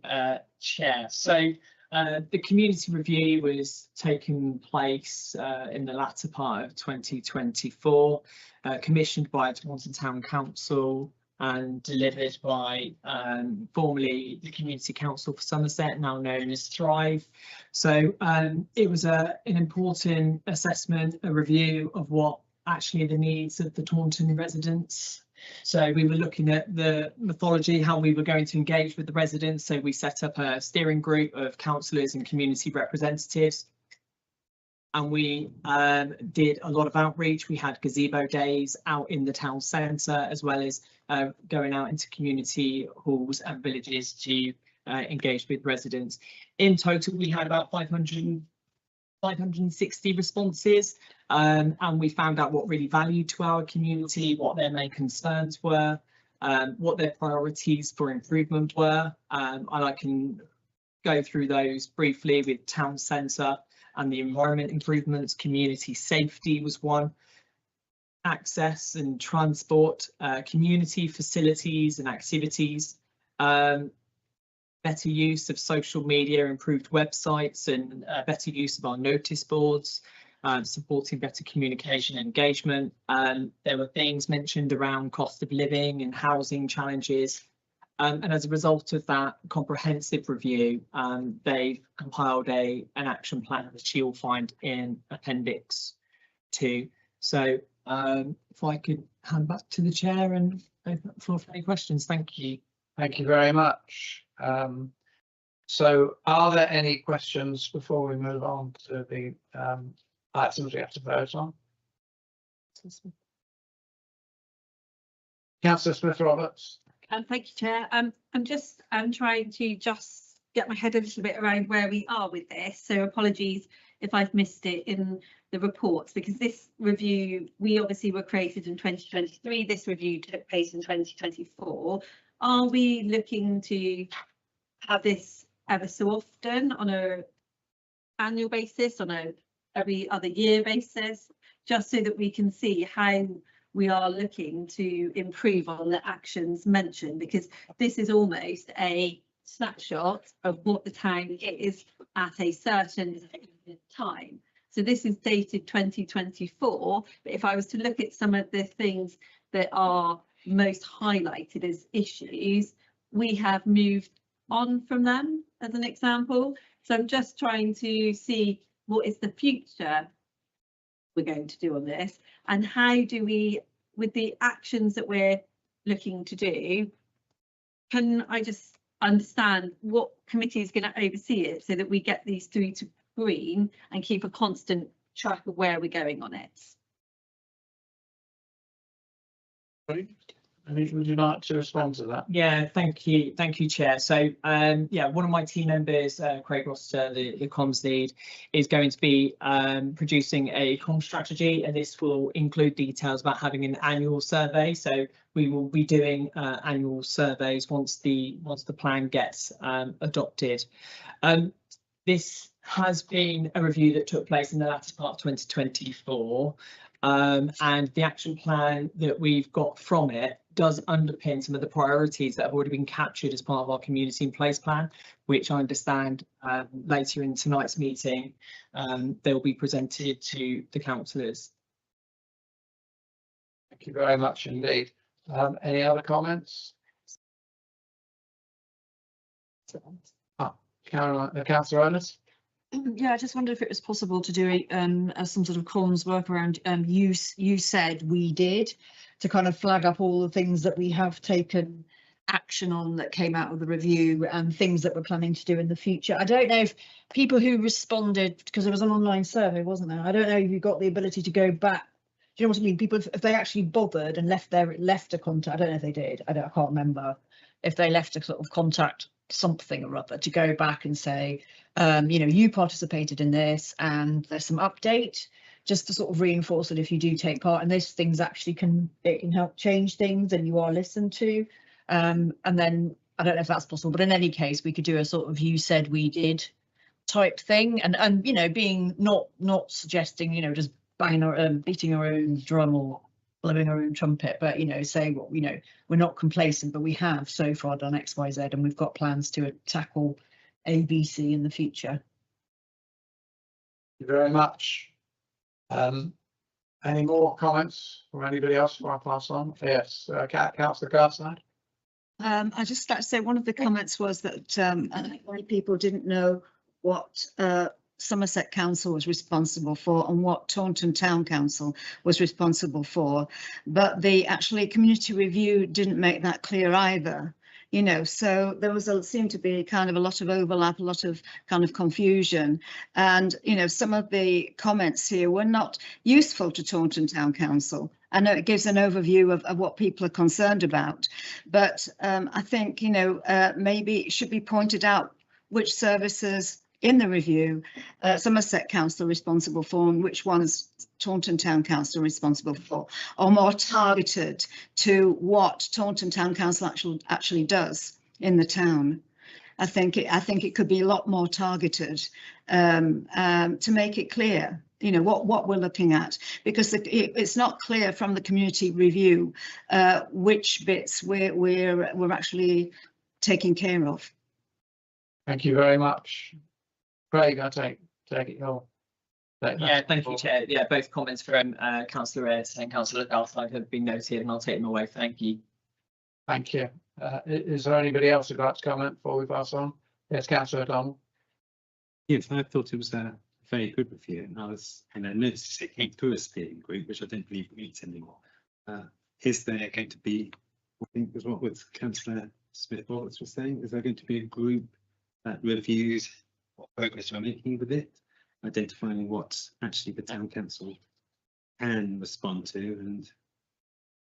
Chair. So the community review was taking place in the latter part of 2024, commissioned by Taunton Town Council and delivered by formerly the Community Council for Somerset, now known as Thrive. So it was an important assessment, a review of what actually the needs of the Taunton residents. So we were looking at the methodology, how we were going to engage with the residents. So we set up a steering group of councillors and community representatives. And we did a lot of outreach. We had gazebo days out in the town centre, as well as going out into community halls and villages to engage with residents. In total, we had about 560 responses, and we found out what really valued to our community, what their main concerns were, what their priorities for improvement were. And I can go through those briefly with town centre and the environment improvements. Community safety was one, access and transport, community facilities and activities, better use of social media, improved websites and better use of our notice boards, supporting better communication and engagement. There were things mentioned around cost of living and housing challenges. And as a result of that comprehensive review, they've compiled an action plan, which you'll find in Appendix 2. So if I could hand back to the chair and open up the floor for any questions. Thank you. Thank you very much. So are there any questions before we move on to the items we have to vote on. Councillor Smith Roberts. Thank you, Chair. I'm trying to just get my head a little bit around where we are with this. So apologies if I've missed it in the reports, because this review, we obviously were created in 2023. This review took place in 2024. Are we looking to have this ever so often on a annual basis, on a every other year basis, just so that we can see how we are looking to improve on the actions mentioned, because this is almost a snapshot of what the town is at a certain time. So this is dated 2024, but if I was to look at some of the things that are most highlighted as issues, we have moved on from them as an example. So I'm just trying to see what is the future we're going to do on this, and how do we, with the actions that we're looking to do, can I just understand what committee is going to oversee it so that we get these through to green and keep a constant track of where we're going on it? Would you like to respond to that? Yeah, thank you, Chair. So yeah, one of my team members, Craig Rossiter, the comms lead, is going to be producing a comms strategy, and this will include details about having an annual survey. So we will be doing annual surveys once the plan gets adopted. This has been a review that took place in the latter part of 2024. And the action plan that we've got from it does underpin some of the priorities that have already been captured as part of our community in place plan, which I understand later in tonight's meeting they'll be presented to the councillors. Thank you very much indeed. Any other comments? Caroline, Councillor Ernest. Yeah, I just wondered if it was possible to do some sort of comms work around you said we did, to kind of flag up all the things that we have taken action on that came out of the review and things that we're planning to do in the future. I don't know if people who responded, because there was an online survey, wasn't there? I don't know if you got the ability to go back. Do you know what I mean? People, if they actually bothered and left a contact, I don't know if they did. I can't remember if they left a sort of contact something or other to go back and say, you know, you participated in this and there's some update, just to sort of reinforce that if you do take part in this, things actually can help change things and you are listened to. And then I don't know if that's possible, but in any case, we could do a sort of you said we did type thing, and you know, being not suggesting, you know, just banging our beating our own drum or blowing our own trumpet, but you know, say what, you know, we're not complacent, but we have so far done X, Y, Z, and we've got plans to tackle A, B, C in the future. Thank you very much. Any more comments from anybody else before I pass on? Yes, Councillor Garside. I just like to say one of the comments was that many people didn't know what Somerset Council was responsible for and what Taunton Town Council was responsible for, but the actually community review didn't make that clear either. You know, so there was seemed to be kind of a lot of overlap, a lot of kind of confusion, and you know, some of the comments here were not useful to Taunton Town Council. I know it gives an overview of what people are concerned about, but I think, you know, maybe it should be pointed out which services in the review Somerset Council are responsible for and which ones Taunton Town Council are responsible for, or more targeted to what Taunton Town Council actually does in the town. I think it could be a lot more targeted to make it clear, you know, what we're looking at, because it's not clear from the community review which bits we're actually taking care of. Thank you very much. Craig, I take it your. Yeah, thank you, Chair. Yeah, both comments from Councillor Ayres and Councillor Garside have been noted, and I'll take them away. Thank you. Thank you. Is there anybody else who'd like to comment before we pass on? Yes, Councillor O'Donnell. Yes, I thought it was a very good review, and I noticed it came through a steering group, which I don't believe meets anymore. Is there going to be, I think was what Councillor Smith Roberts was saying, is there going to be a group that reviews what progress we're making with it? identifying what actually the town council can respond to, and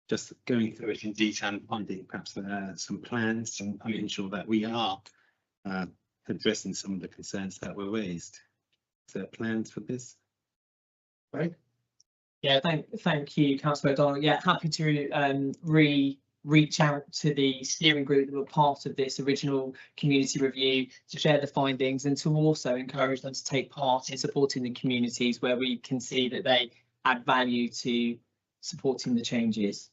just going through it in detail and finding perhaps some plans and making sure that we are addressing some of the concerns that were raised. Is there plans for this? Right. Yeah, thank you, Councillor O'Donnell. Yeah, happy to reach out to the steering group that were part of this original community review to share the findings, and to also encourage them to take part in supporting the communities where we can see that they add value to supporting the changes.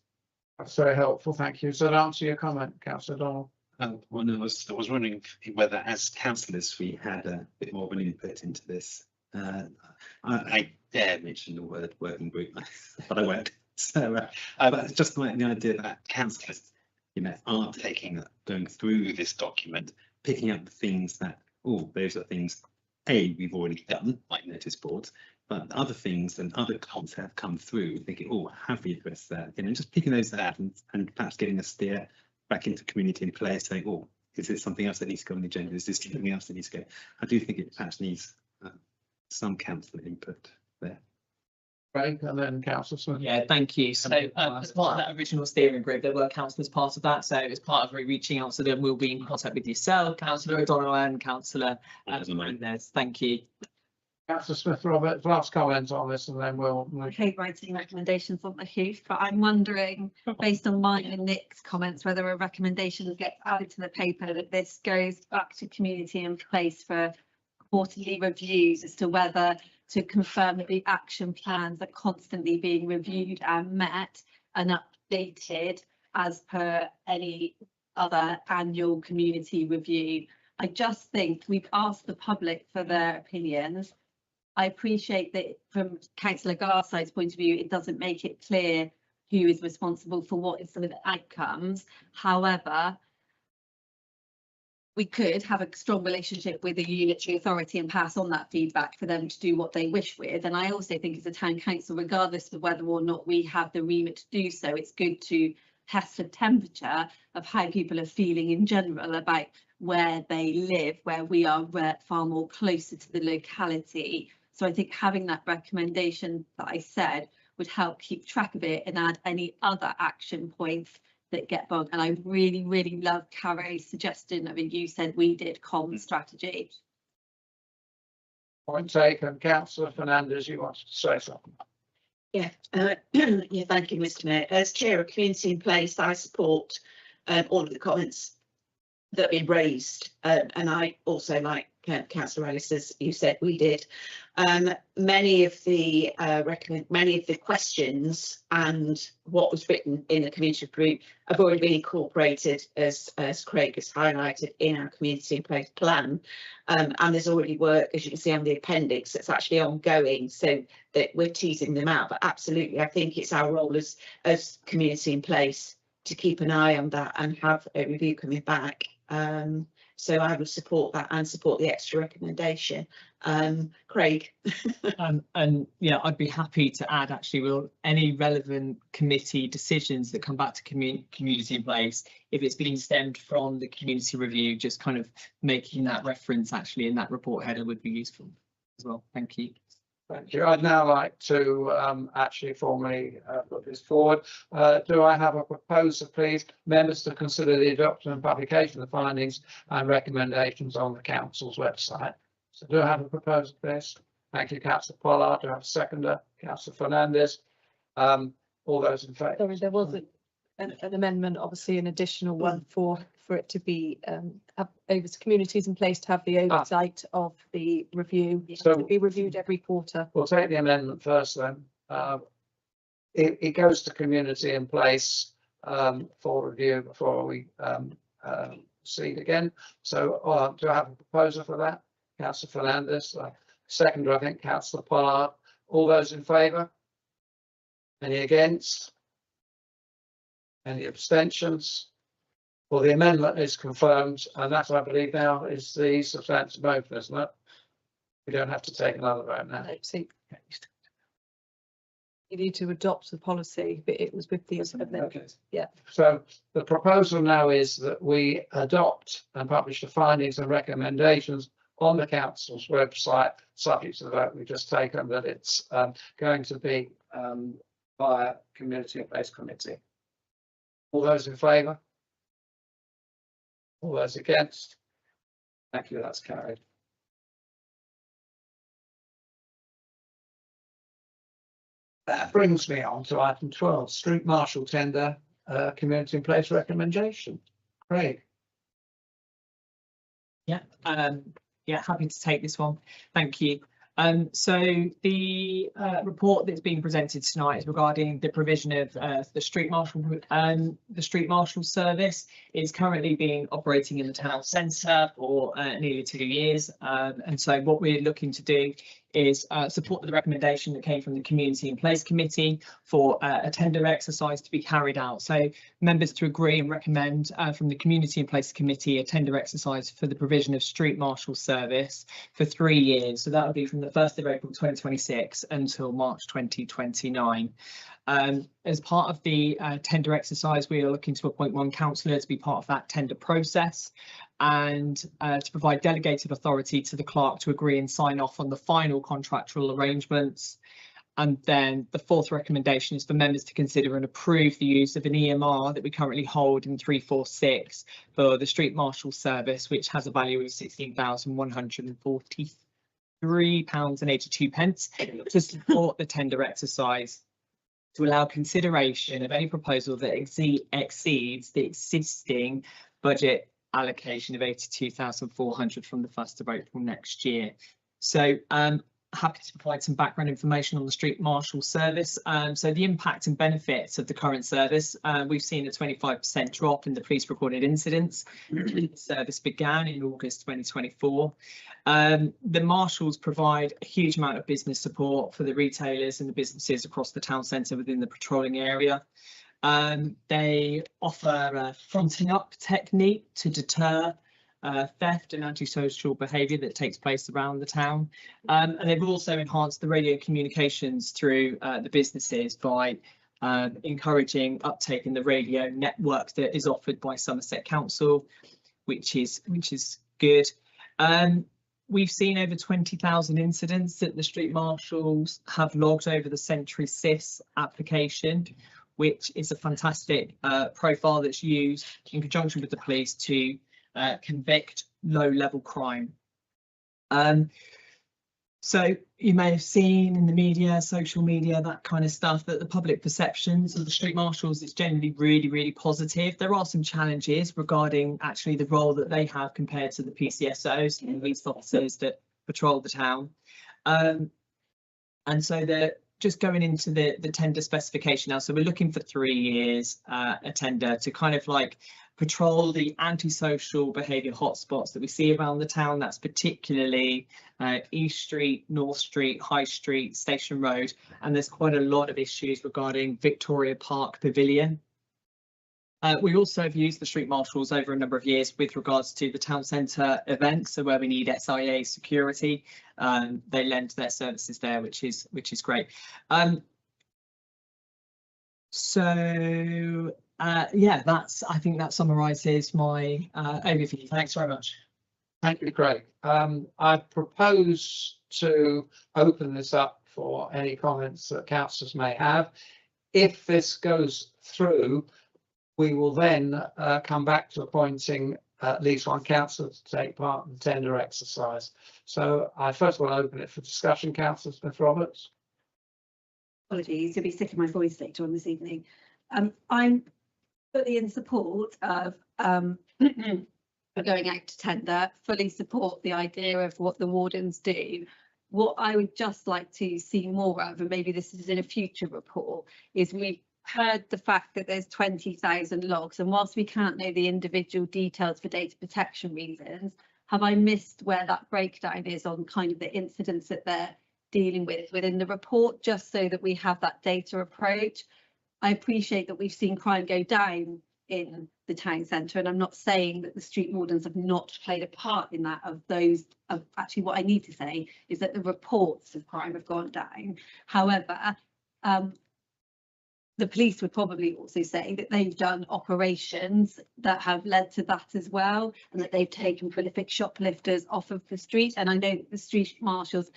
That's very helpful, thank you. Does that answer your comment, Councillor Donald? Well, no, I was wondering whether, as councillors, we had a bit more of an input into this. I dare mention the word working group, but I won't. So, but it's just like the idea that councillors, you know, are going through this document, picking up the things that, oh, those are things we've already done, like notice boards, but other things and other comments have come through, thinking, oh, have we addressed that? You know, just picking those out and perhaps getting a steer back into community in place, saying, oh, is this something else that needs to go on the agenda? Is this something else that needs to go? I do think it perhaps needs some council input there. Right, and then Councillor Smith. Yeah, thank you. So as part of that original steering group, there were councillors part of that. So as part of reaching out to them, we'll be in contact with yourself, Councillor O'Donnell and Councillor Mendes. Thank you. Councillor Smith Roberts, last comment on this, and then we'll. I hate writing recommendations on the hoof, but I'm wondering, based on mine and Nick's comments, whether a recommendation gets added to the paper that this goes back to community in place for quarterly reviews as to whether to confirm that the action plans are constantly being reviewed and met and updated as per any other annual community review. I just think we've asked the public for their opinions. I appreciate that from Councillor Garside's point of view, it doesn't make it clear who is responsible for what is some of the outcomes. However, we could have a strong relationship with the unitary authority and pass on that feedback for them to do what they wish with. And I also think as a town council, regardless of whether or not we have the remit to do so, it's good to test the temperature of how people are feeling in general about where they live, where we are far more closer to the locality. So I think having that recommendation that I said would help keep track of it and add any other action points that get bugged. And I really, really love Carrie's suggestion. I mean, you said we did comm strategy. Point taken. Councillor Fernandez, you wanted to say something? Yeah, yeah, thank you, Mr. Mayor. As Chair of Community in Place, I support all of the comments that have been raised, and I also, like Councillor Ellis, as you said, we did. Many of the questions and what was written in the community group have already been incorporated, as Craig has highlighted, in our community in place plan. And there's already work, as you can see on the appendix, that's actually ongoing, so that we're teasing them out. But absolutely, I think it's our role as community in place to keep an eye on that and have a review coming back. So I would support that and support the extra recommendation. Craig. And yeah, I'd be happy to add, actually, will any relevant committee decisions that come back to community in place, if it's being stemmed from the community review, just kind of making that reference actually in that report header would be useful as well. Thank you. Thank you. I'd now like to actually formally put this forward. Do I have a proposer, please? Members to consider the adoption and publication of the findings and recommendations on the council's website. So do I have a proposer, please? Thank you, Councillor Pollard. Do I have a seconder? Councillor Fernandez. All those in favour? Sorry, there was an amendment, obviously an additional one for it to be over to communities in place to have the oversight of the review. So to be reviewed every quarter. We'll take the amendment first then. It goes to community in place for review before we proceed again. So do I have a proposer for that? Councillor Fernandez, seconder, I think, Councillor Pollard. All those in favour? Any against? Any abstentions? Well, the amendment is confirmed, and that, I believe, now is the substantive motion, isn't it? We don't have to take another vote now. You need to adopt the policy, but it was with these amendments. Yeah. So the proposal now is that we adopt and publish the findings and recommendations on the council's website, subject to the vote we've just taken, that it's going to be via community and place committee. All those in favour? All those against? Thank you, that's carried. That brings me on to item 12, street marshal tender, community and place recommendation. Craig. Yeah, happy to take this one. Thank you. So the report that's being presented tonight is regarding the provision of the street marshal. The street marshal service is currently being operating in the town centre for nearly 2 years, and so what we're looking to do is support the recommendation that came from the Community and Place Committee for a tender exercise to be carried out. So members to agree and recommend from the Community and Place Committee a tender exercise for the provision of street marshal service for 3 years. So that would be from the 1st of April 2026 until March 2029. As part of the tender exercise, we are looking to appoint one councillor to be part of that tender process, and to provide delegated authority to the clerk to agree and sign off on the final contractual arrangements. And then the fourth recommendation is for members to consider and approve the use of an EMR that we currently hold in 346 for the street marshal service, which has a value of £16,143.82 to support the tender exercise, to allow consideration of any proposal that exceeds the existing budget allocation of 82,400 from the 1st of April next year. So happy to provide some background information on the street marshal service. So the impact and benefits of the current service, we've seen a 25% drop in the police recorded incidents. The service began in August 2024. The marshals provide a huge amount of business support for the retailers and the businesses across the town centre within the patrolling area. They offer a fronting up technique to deter theft and antisocial behaviour that takes place around the town, and they've also enhanced the radio communications through the businesses by encouraging uptake in the radio network that is offered by Somerset Council, which is good. We've seen over 20,000 incidents that the street marshals have logged over the Century SIS application, which is a fantastic profile that's used in conjunction with the police to convict low-level crime. So you may have seen in the media, social media, that kind of stuff, that the public perceptions of the street marshals is generally really positive. There are some challenges regarding actually the role that they have compared to the PCSOs and police officers that patrol the town. And so they're just going into the tender specification now. So we're looking for 3 years a tender to kind of like patrol the antisocial behaviour hotspots that we see around the town. That's particularly East Street, North Street, High Street, Station Road, and there's quite a lot of issues regarding Victoria Park Pavilion. We also have used the street marshals over a number of years with regards to the town centre events, so where we need SIA security, they lend their services there, which is great. Yeah, I think that summarises my overview. Thanks very much. Thank you, Craig. I propose to open this up for any comments that councillors may have. If this goes through, we will then come back to appointing at least one councillor to take part in the tender exercise. So I first want to open it for discussion. Councillor Smith-Roberts. Apologies, you'll be sick of my voice later on this evening. I'm fully in support of going out to tender, fully support the idea of what the wardens do. What I would just like to see more of, and maybe this is in a future report, is we've heard the fact that there's 20,000 logs, and whilst we can't know the individual details for data protection reasons, have I missed where that breakdown is on kind of the incidents that they're dealing with within the report, just so that we have that data approach? I appreciate that we've seen crime go down in the town centre, and I'm not saying that the street wardens have not played a part in that. Actually, what I need to say is that the reports of crime have gone down. However, the police would probably also say that they've done operations that have led to that as well, and that they've taken prolific shoplifters off of the street. And I know that the street marshals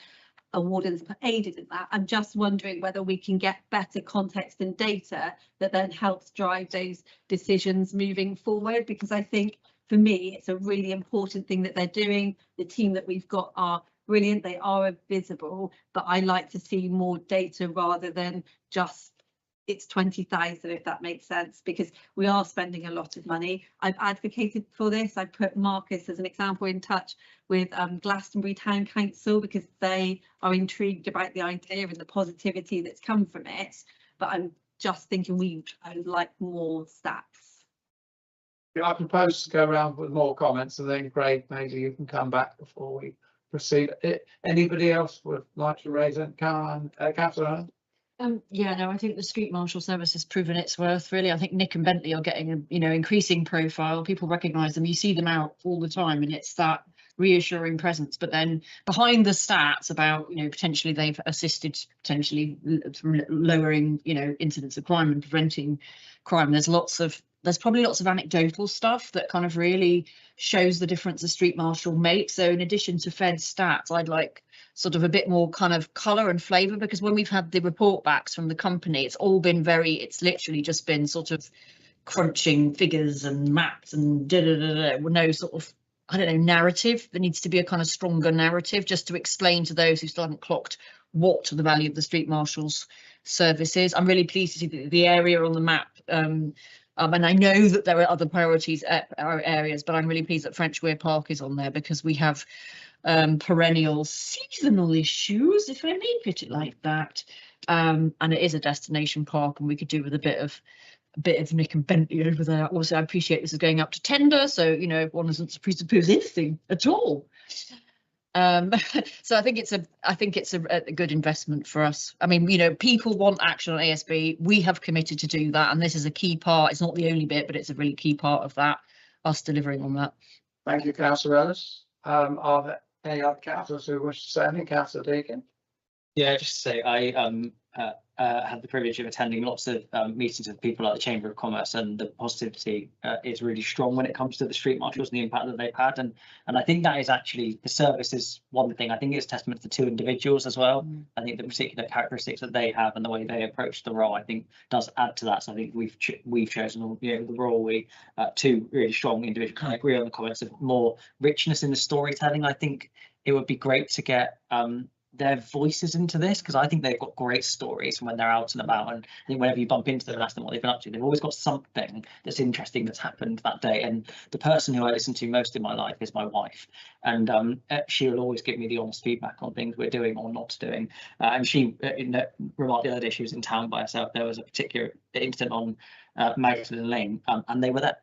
and wardens aided in that. I'm just wondering whether we can get better context and data that then helps drive those decisions moving forward, because I think for me it's a really important thing that they're doing. The team that we've got are brilliant, they are visible, but I like to see more data rather than just it's 20,000, if that makes sense, because we are spending a lot of money. I've advocated for this. I put Marcus as an example in touch with Glastonbury Town Council, because they are intrigued about the idea and the positivity that's come from it. But I'm just thinking I would like more stats. Yeah, I propose to go around with more comments, and then Craig, maybe you can come back before we proceed. Anybody else would like to raise it? Caroline, Catherine? Yeah, no, I think the street marshal service has proven its worth, really. I think Nick and Bentley are getting a, increasing profile. People recognise them. You see them out all the time, and it's that reassuring presence. But then behind the stats about, potentially they've assisted potentially from lowering, incidents of crime and preventing crime. There's probably lots of anecdotal stuff that kind of really shows the difference a street marshal makes. So in addition to Fed stats, I'd like sort of a bit more kind of colour and flavour, because when we've had the report backs from the company, it's it's literally just been sort of crunching figures and maps and no sort of, I don't know, narrative. There needs to be a kind of stronger narrative just to explain to those who still haven't clocked what the value of the street marshal's service is. I'm really pleased to see the area on the map. And I know that there are other priorities areas, but I'm really pleased that French Weir Park is on there, because we have perennial seasonal issues, if I may put it like that. And it is a destination park, and we could do with a bit of Nick and Bentley over there. Also, I appreciate this is going up to tender, so one doesn't presuppose anything at all. So I think it's a good investment for us. I mean, people want action on ASB. We have committed to do that, and this is a key part. It's not the only bit, but it's a really key part of that, us delivering on that. Thank you, Councillor Ellis. Are there any other councillors who wish to say anything? Councillor Deacon? Yeah, just to say, I had the privilege of attending lots of meetings with people at the Chamber of Commerce, and the positivity is really strong when it comes to the street marshals and the impact that they've had. And I think that is actually, the service is one thing. I think it's testament to the two individuals as well. I think the particular characteristics that they have and the way they approach the role, I think, does add to that. So I think we've chosen, the role two really strong individuals. I agree on the comments of more richness in the storytelling. I think it would be great to get their voices into this, because I think they've got great stories when they're out and about, and I think whenever you bump into them and ask them what they've been up to, they've always got something that's interesting that's happened that day. And the person who I listen to most in my life is my wife, and she will always give me the honest feedback on things we're doing or not doing. And she remarked the other day she was in town by herself. There was a particular incident on Magdalen Lane, and they were there.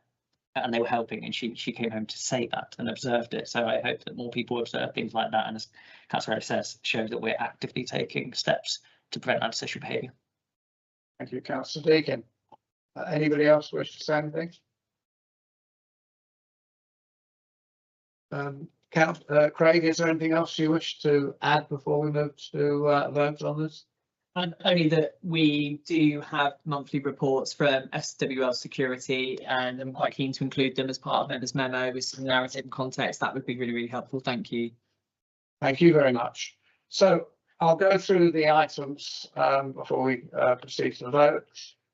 And they were helping, and she came home to say that and observed it. So I hope that more people observe things like that, and as Councillor Ellis says, shows that we're actively taking steps to prevent antisocial behaviour. Thank you, Councillor Deacon. Anybody else wish to say anything? Craig, is there anything else you wish to add before we move to vote on this? And only that we do have monthly reports from SWL Security, and I'm quite keen to include them as part of members' memo with some narrative and context. That would be really, really helpful. Thank you. Thank you very much. So I'll go through the items before we proceed to the vote.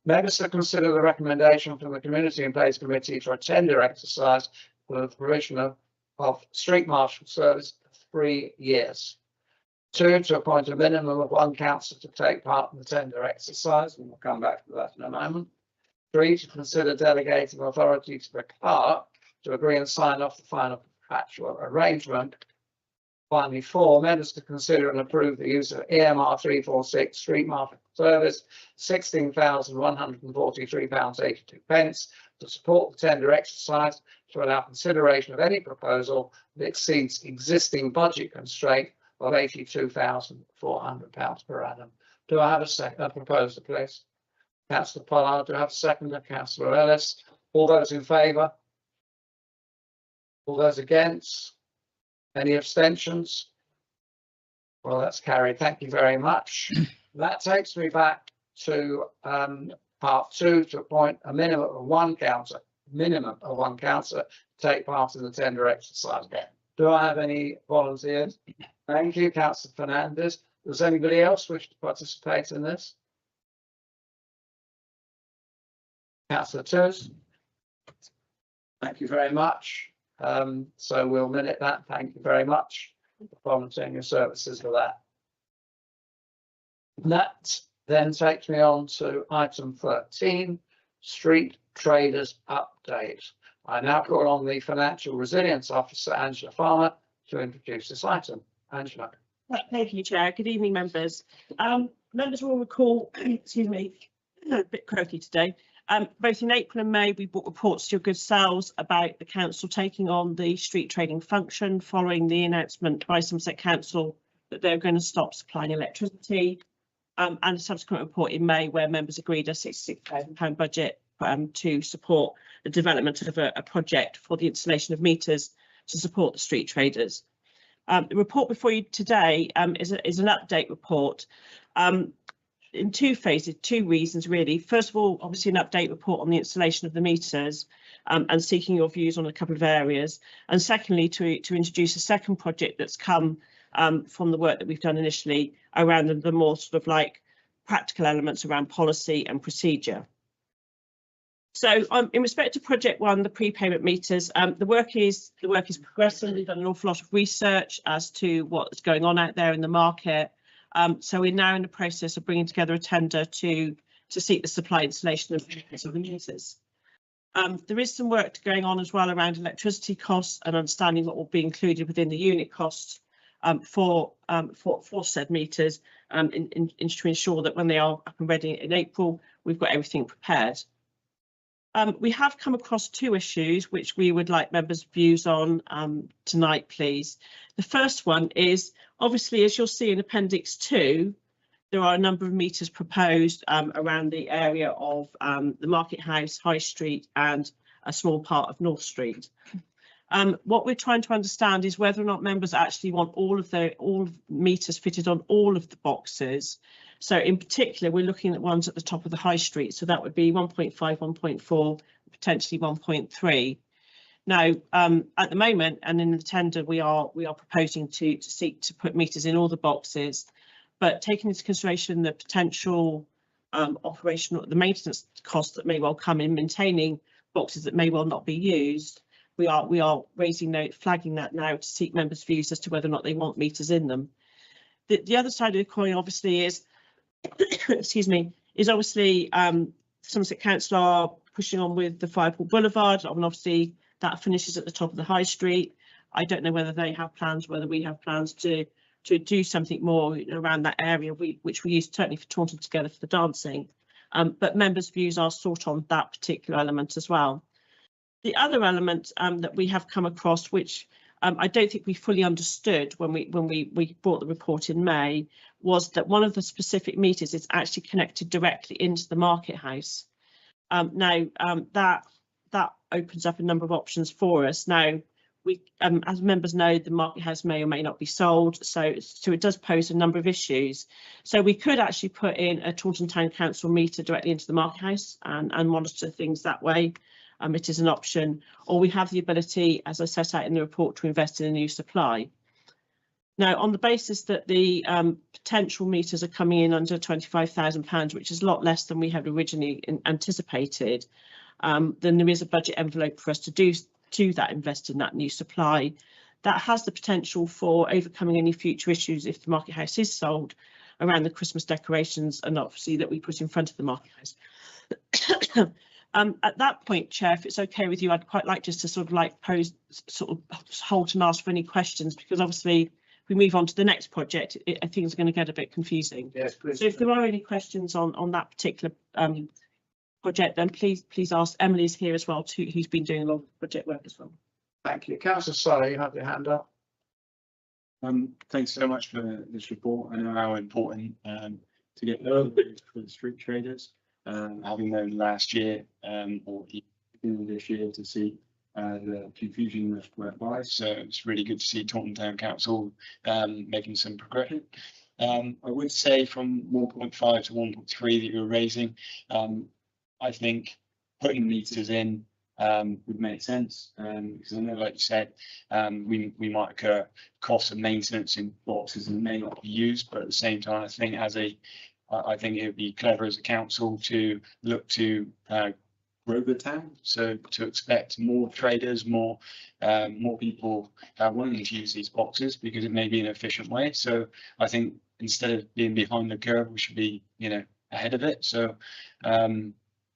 Members to consider the recommendation from the Community and Place Committee for a tender exercise for the provision of street marshal service for 3 years. 2, to appoint a minimum of 1 councillor to take part in the tender exercise, and we'll come back to that in a moment. 3, to consider delegating authority to the clerk to agree and sign off the final contractual arrangement. Finally, 4, members to consider and approve the use of EMR 346 street marshal service, £16,143.82 to support the tender exercise, to allow consideration of any proposal that exceeds existing budget constraint of £82,400 per annum. Do I have a proposer, please? Councillor Pollard, do I have a seconder? Councillor Ellis. All those in favour? All those against? Any abstentions? Well, that's carried. Thank you very much. That takes me back to Part 2, to appoint a minimum of one councillor to take part in the tender exercise. Do I have any volunteers? Thank you, Councillor Fernandez. Does anybody else wish to participate in this? Councillor Toos? Thank you very much. So we'll minute that. Thank you very much for volunteering your services for that. That then takes me on to item 13, Street Traders Update. I now call on the Financial Resilience Officer, Angela Farmer, to introduce this item. Angela. Thank you, Chair. Good evening, members. Members will recall, excuse me, a bit croaky today. Both in April and May, we brought reports to your good selves about the council taking on the street trading function following the announcement by Somerset Council that they're going to stop supplying electricity, and a subsequent report in May where members agreed a £66,000 budget to support the development of a project for the installation of meters to support the street traders. The report before you today is an update report in two phases, two reasons really. First of all, obviously an update report on the installation of the meters and seeking your views on a couple of areas. And secondly, to introduce a second project that's come from the work that we've done initially around the more sort of like practical elements around policy and procedure. So in respect to project one, the prepayment meters, the work is progressing. We've done an awful lot of research as to what's going on out there in the market. So we're now in the process of bringing together a tender to seek the supply installation of the meters. There is some work going on as well around electricity costs and understanding what will be included within the unit costs for said meters, to ensure that when they are up and ready in April, we've got everything prepared. We have come across two issues which we would like members' views on tonight, please. The first one is, obviously, as you'll see in Appendix 2, there are a number of meters proposed around the area of the Market House, High Street and a small part of North Street. What we're trying to understand is whether or not members actually want all of meters fitted on all of the boxes. So in particular, we're looking at ones at the top of the High Street. So that would be 1.5, 1.4, potentially 1.3. Now, at the moment, and in the tender, we are proposing to seek to put meters in all the boxes, but taking into consideration the potential the maintenance costs that may well come in maintaining boxes that may well not be used, we are flagging that now to seek members' views as to whether or not they want meters in them. The other side of the coin, obviously, is excuse me, is obviously Somerset Council are pushing on with the Fireport Boulevard, and obviously that finishes at the top of the High Street. I don't know whether they have plans, whether we have plans to do something more around that area, which we used certainly for Taunton Together for the dancing. But members' views are sought on that particular element as well. The other element that we have come across, which I don't think we fully understood when we brought the report in May, was that one of the specific meters is actually connected directly into the Market House. Now that opens up a number of options for us. Now, we, as members know, the Market House may or may not be sold, so it does pose a number of issues. So we could actually put in a Taunton Town Council meter directly into the Market House and monitor things that way. It is an option, or we have the ability, as I set out in the report, to invest in a new supply. Now, on the basis that the potential meters are coming in under £25,000, which is a lot less than we had originally anticipated, then there is a budget envelope for us to do that, invest in that new supply. That has the potential for overcoming any future issues if the Market House is sold around the Christmas decorations, and obviously that we put in front of the Market House. At that point, Chair, if it's okay with you, I'd quite like just to sort of hold and ask for any questions, because obviously if we move on to the next project, I think it's going to get a bit confusing. Yes, please. So if there are any questions on that particular project, then please ask. Emily's here as well too, who's been doing a lot of project work as well. Thank you. Councillor Sully, you have your hand up. Thanks so much for this report. I know how important to get early for the street traders. Having known last year or even this year to see the confusion whereby, so it's really good to see Taunton Town Council making some progression. I would say from 1.5 to 1.3 that you're raising, I think putting meters in would make sense, because I know, like you said, we might incur costs of maintenance in boxes and may not be used, but at the same time, I think I think it would be clever as a council to look to grow the town, so to expect more traders, more people wanting to use these boxes, because it may be an efficient way. So I think instead of being behind the curve, we should be, ahead of it. So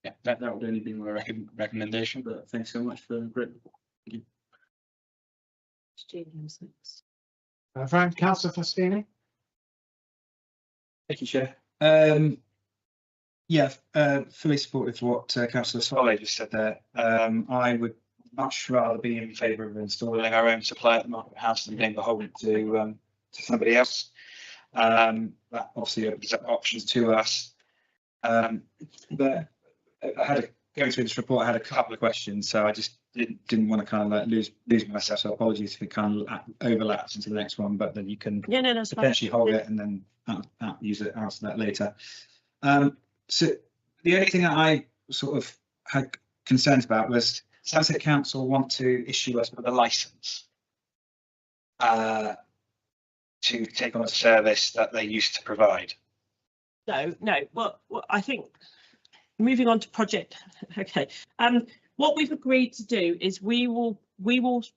yeah, that would only be my recommendation, but thanks so much for the great report. Thank you. Frank, Councillor Fastini? Thank you, Chair. Yeah, fully supportive of what Councillor Solly just said there. I would much rather be in favour of installing our own supply at the Market House than being beholden to somebody else. That obviously opens up options to us. But I had going through this report, I had a couple of questions, so I just didn't want to kind of like lose myself. So apologies if it kind of overlaps into the next one, but then you can potentially hold it and then use it, answer that later. So the only thing that I sort of had concerns about was, does the council want to issue us with a licence to take on a service that they used to provide? No. Well, I think moving on to project. Okay. What we've agreed to do is we will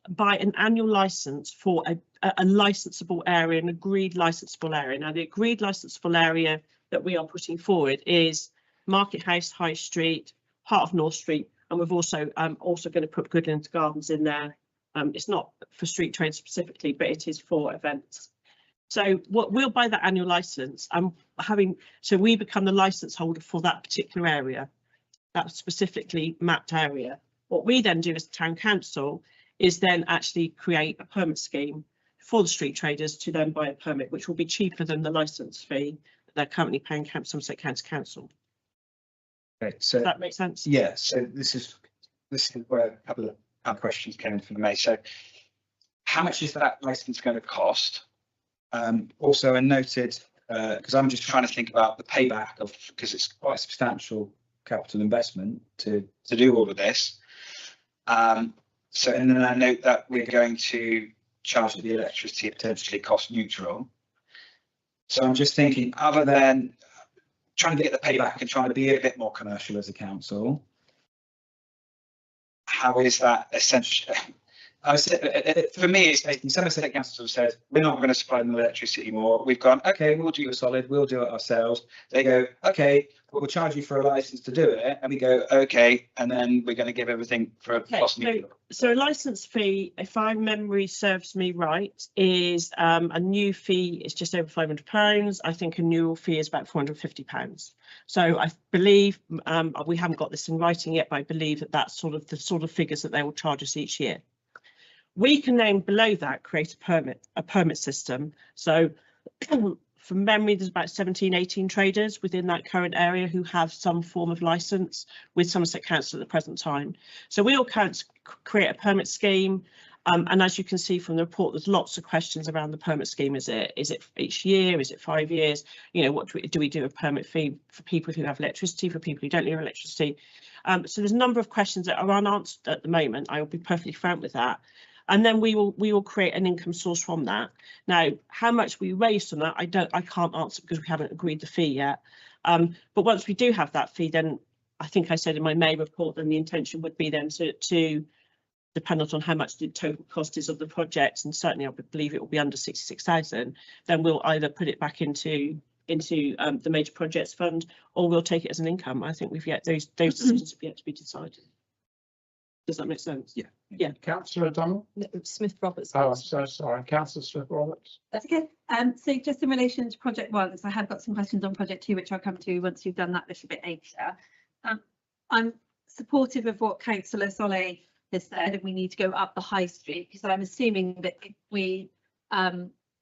buy an annual licence for a licensable area, an agreed licensable area. Now, the agreed licensable area that we are putting forward is Market House, High Street, part of North Street, and we've also going to put Goodland Gardens in there. It's not for street trade specifically, but it is for events. So we'll buy that annual licence, and so we become the licence holder for that particular area, that specifically mapped area. What we then do as the town council is then actually create a permit scheme for the street traders to then buy a permit, which will be cheaper than the licence fee that they're currently paying Somerset County Council. Okay, so does that make sense? Yeah. So this is where a couple of questions came in from me. So how much is that licence going to cost? Also, I noted, because I'm just trying to think about the payback of, because it's quite a substantial capital investment to do all of this. So, and then I note that we're going to charge the electricity potentially cost neutral. So I'm just thinking, other than trying to get the payback and trying to be a bit more commercial as a council, how is that essential? For me, it's basically Somerset Council said, we're not going to supply them electricity anymore. We've gone, okay, we'll do a solid, we'll do it ourselves. They go, okay, we'll charge you for a license to do it. And we go, okay, and then we're going to give everything for a cost neutral. So a license fee, if my memory serves me right, is a new fee is just over £500. I think a new fee is about £450. So I believe we haven't got this in writing yet, but I believe that that's sort of the sort of figures that they will charge us each year. We can then below that create a permit system. So from memory, there's about 17-18 traders within that current area who have some form of licence with Somerset Council at the present time. So we all create a permit scheme. And as you can see from the report, there's lots of questions around the permit scheme. Is it each year? Is it 5 years? What do we do a permit fee for people who have electricity, for people who don't have electricity? So there's a number of questions that are unanswered at the moment. I will be perfectly frank with that. And then we will create an income source from that. Now, how much we raise from that, I can't answer because we haven't agreed the fee yet. But once we do have that fee, then I think I said in my May report, then the intention would be then to dependent on how much the total cost is of the project, and certainly I would believe it will be under 66,000. Then we'll either put it back into the major projects fund, or we'll take it as an income. I think those decisions have yet to be decided. Does that make sense? Yeah. Yeah. Councillor O'Donnell? Smith Roberts. Oh, I'm so sorry. Councillor Smith Roberts. That's okay. So just in relation to project 1, because I have got some questions on project 2, which I'll come to once you've done that a little bit later. I'm supportive of what Councillor Solé has said, and we need to go up the high street, because I'm assuming that if we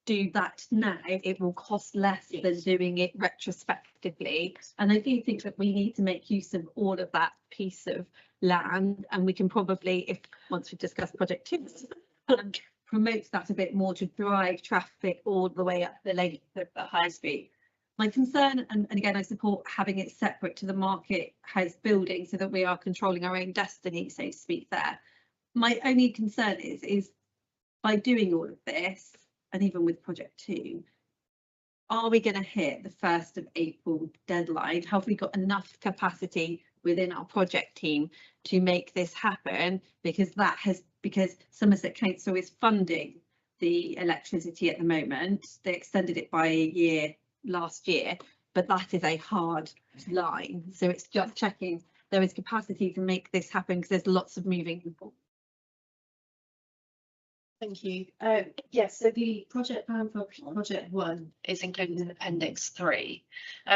do that now, it will cost less than doing it retrospectively. And I do think that we need to make use of all of that piece of land, and we can probably, once we've discussed project 2, promote that a bit more to drive traffic all the way up the length of the high street. My concern, and again, I support having it separate to the market house building so that we are controlling our own destiny, so to speak there. My only concern is by doing all of this, and even with project 2, are we going to hit the 1st of April deadline? Have we got enough capacity within our project team to make this happen? Because Somerset Council is funding the electricity at the moment. They extended it by a year last year, but that is a hard line. So it's just checking there is capacity to make this happen, because there's lots of moving people. Thank you. Yes, so the project plan for project 1 is included in Appendix 3.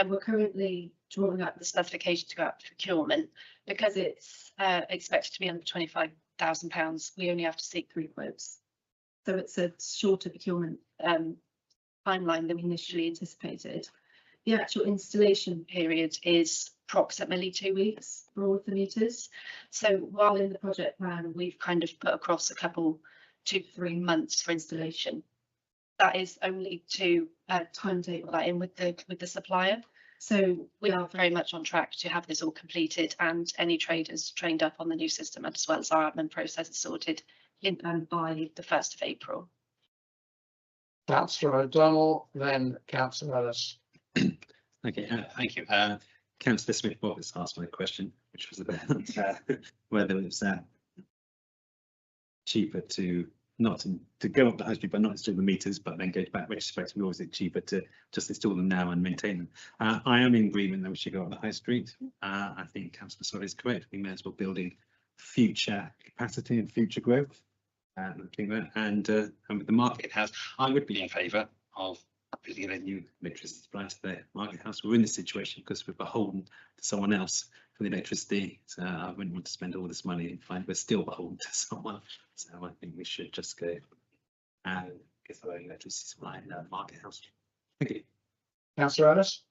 We're currently drawing up the specification to go out to procurement. Because it's expected to be under £25,000, we only have to seek 3 quotes. So it's a shorter procurement timeline than we initially anticipated. The actual installation period is approximately 2 weeks for all of the meters. So while in the project plan, we've kind of put across a couple 2 to 3 months for installation. That is only to timetable that in with the supplier. So we are very much on track to have this all completed and any traders trained up on the new system, as well as our admin processes sorted in by the 1st of April. Councillor O'Donnell, then Councillor Ellis. Okay, thank you. Councillor Smith-Roberts asked my question, which was about whether it was cheaper to go up the high street, but not install the meters, but then go back retrospectively, or is it cheaper to just install them now and maintain them? I am in agreement that we should go up the high street. I think Councillor Solly is correct. We may as well building future capacity and future growth. And with the market house, I would be in favour of building a new electricity supply to the market house. We're in this situation because we're beholden to someone else for the electricity. So I wouldn't want to spend all this money and find we're still beholden to someone. So I think we should just go and get our own electricity supply in the market house. Thank you. Councillor Ellis.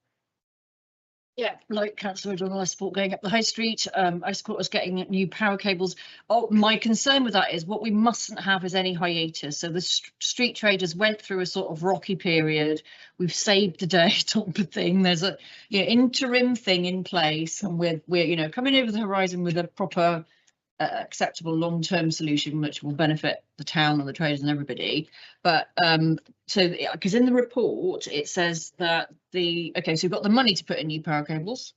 Yeah, like Councillor O'Donnell, I support going up the high street. I support us getting new power cables. Oh, my concern with that is what we mustn't have is any hiatus. So the street traders went through a sort of rocky period. We've saved the day type of thing. There's a interim thing in place, and we're coming over the horizon with a proper acceptable long-term solution which will benefit the town and the traders and everybody. But so because in the report it says that so we've got the money to put in new power cables,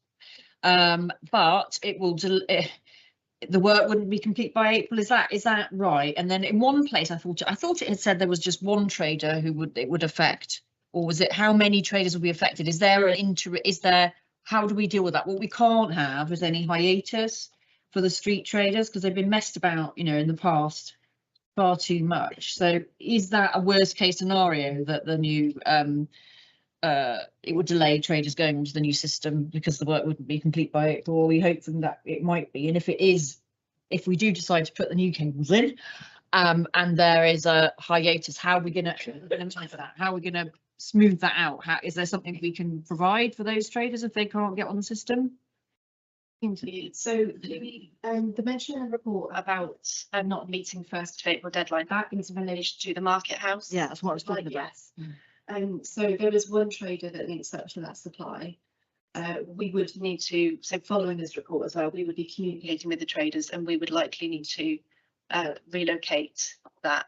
but it will the work wouldn't be complete by April. Is that right? And then in one place I thought it had said there was just one trader who it would affect, or was it how many traders will be affected? Is there how do we deal with that? What we can't have is any hiatus for the street traders, because they've been messed about, in the past far too much. So is that a worst case scenario that the new it would delay traders going onto the new system because the work wouldn't be complete by April? Or we hope that it might be, and if it is, if we do decide to put the new cables in and there is a hiatus, how are we going to how are we going to smooth that out? Is there something we can provide for those traders if they can't get on the system? So the mention in the report about not meeting 1st of April deadline, that is in relation to the market house. Yeah, that's what I was talking about. Yes. So there is one trader that links up to that supply. We would need to, so following this report as well, we would be communicating with the traders, and we would likely need to relocate that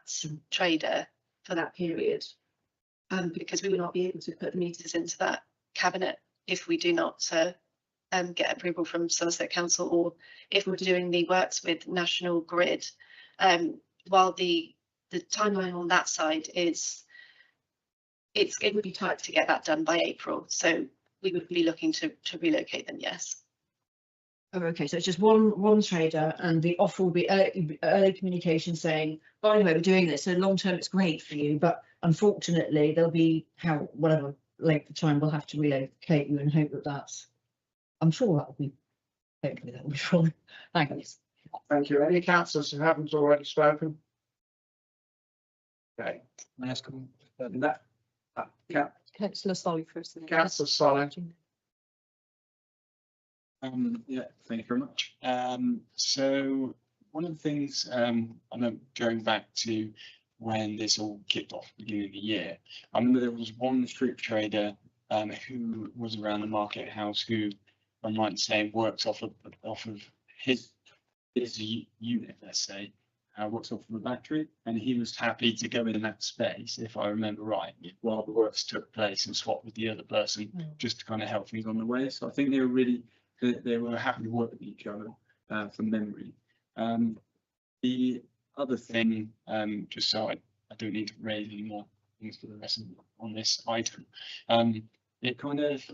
trader for that period, because we would not be able to put the meters into that cabinet if we do not get approval from Somerset Council, or if we're doing the works with National Grid. While the timeline on that side is, it would be tight to get that done by April, so we would be looking to relocate them, yes. Oh, okay, so it's just one trader, and the offer will be early communication saying, by the way, we're doing this, so long term it's great for you, but unfortunately there'll be whatever length of time we'll have to relocate you, and hope that's, I'm sure that will be, hopefully that will be fine. Thanks. Thank you. Any councillors who haven't already spoken? Okay. Councillor Solly first. Councillor Solly. Yeah, thank you very much. So one of the things, I know going back to when this all kicked off at the beginning of the year, I remember there was one street trader who was around the market house, who, if I'm right in saying, works off of his unit, let's say, works off of a battery, and he was happy to go in that space, if I remember right, while the works took place and swap with the other person, just to kind of help things on the way. So I think they were happy to work with each other from memory. The other thing, just so I don't need to raise any more things for the rest on this item, it kind of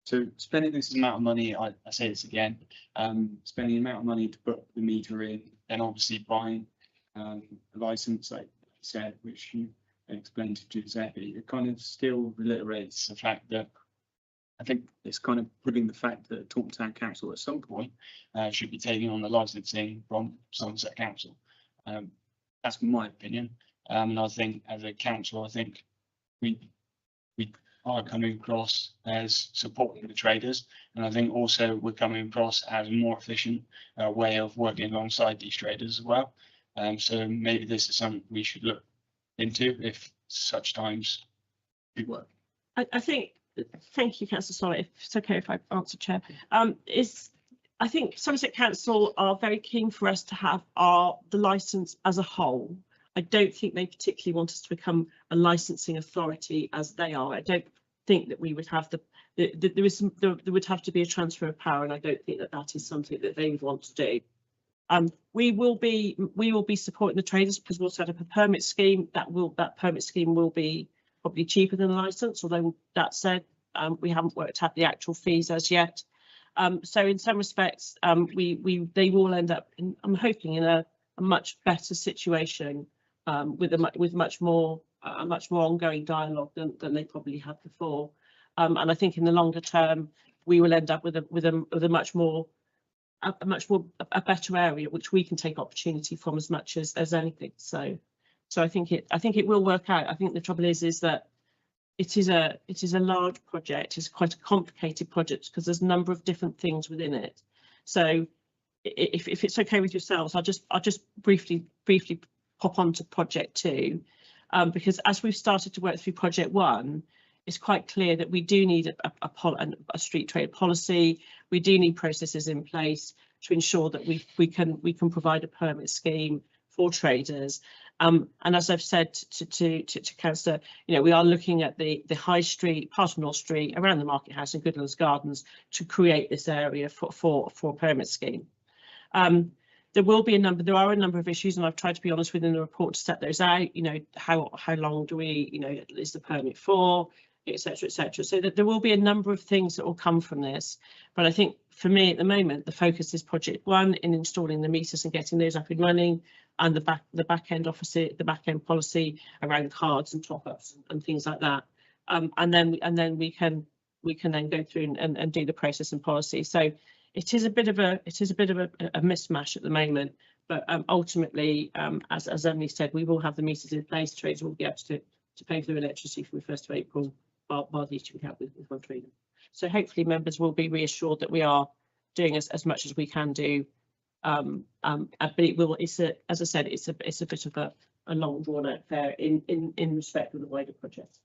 so spending this amount of money, I say this again, spending the amount of money to put the meter in, then obviously buying a license, like you said, which you explained to Giuseppe, it kind of still reiterates the fact that I think it's kind of putting the fact that Taunton Town Council at some point should be taking on the licensing from Somerset Council. That's my opinion. And I think as a council, I think we are coming across as supporting the traders, and I think also we're coming across as a more efficient way of working alongside these traders as well. So maybe this is something we should look into if such times do work. I think, thank you, Councillor Solly, if it's okay if I answer, Chair. I think Somerset Council are very keen for us to have the licence as a whole. I don't think they particularly want us to become a licensing authority as they are. I don't think that we would have there would have to be a transfer of power, and I don't think that is something that they would want to do. We will be supporting the traders because we'll set up a permit scheme. That permit scheme will be probably cheaper than a licence, although that said, we haven't worked out the actual fees as yet. So in some respects, they will end up, I'm hoping, in a much better situation with much more ongoing dialogue than they probably had before. And I think in the longer term, we will end up with a much more better area which we can take opportunity from as much as anything. So I think it will work out. I think the trouble is that it is a large project. It's quite a complicated project because there's a number of different things within it. So if it's okay with yourselves, I'll just briefly pop on to project 2, because as we've started to work through project 1, it's quite clear that we do need a street trade policy. We do need processes in place to ensure that we can provide a permit scheme for traders. And as I've said to Councillor, we are looking at the High Street, part of North Street, around the Market House and Goodlands Gardens to create this area for a permit scheme. There are a number of issues, and I've tried to be honest within the report to set those out. How long do we, is the permit for, etc., etc. So that there will be a number of things that will come from this. But I think for me at the moment, the focus is project 1 in installing the meters and getting those up and running, and the back end policy around cards and top ups and things like that. And then we can then go through and do the process and policy. So it is a bit of a mismatch at the moment, but ultimately, as Emily said, we will have the meters in place. Traders will be able to pay for their electricity from the 1st of April, while these two help with one trader. So hopefully members will be reassured that we are doing as much as we can do. But it will. As I said, it's a bit of a long drawn out affair in respect of the wider project.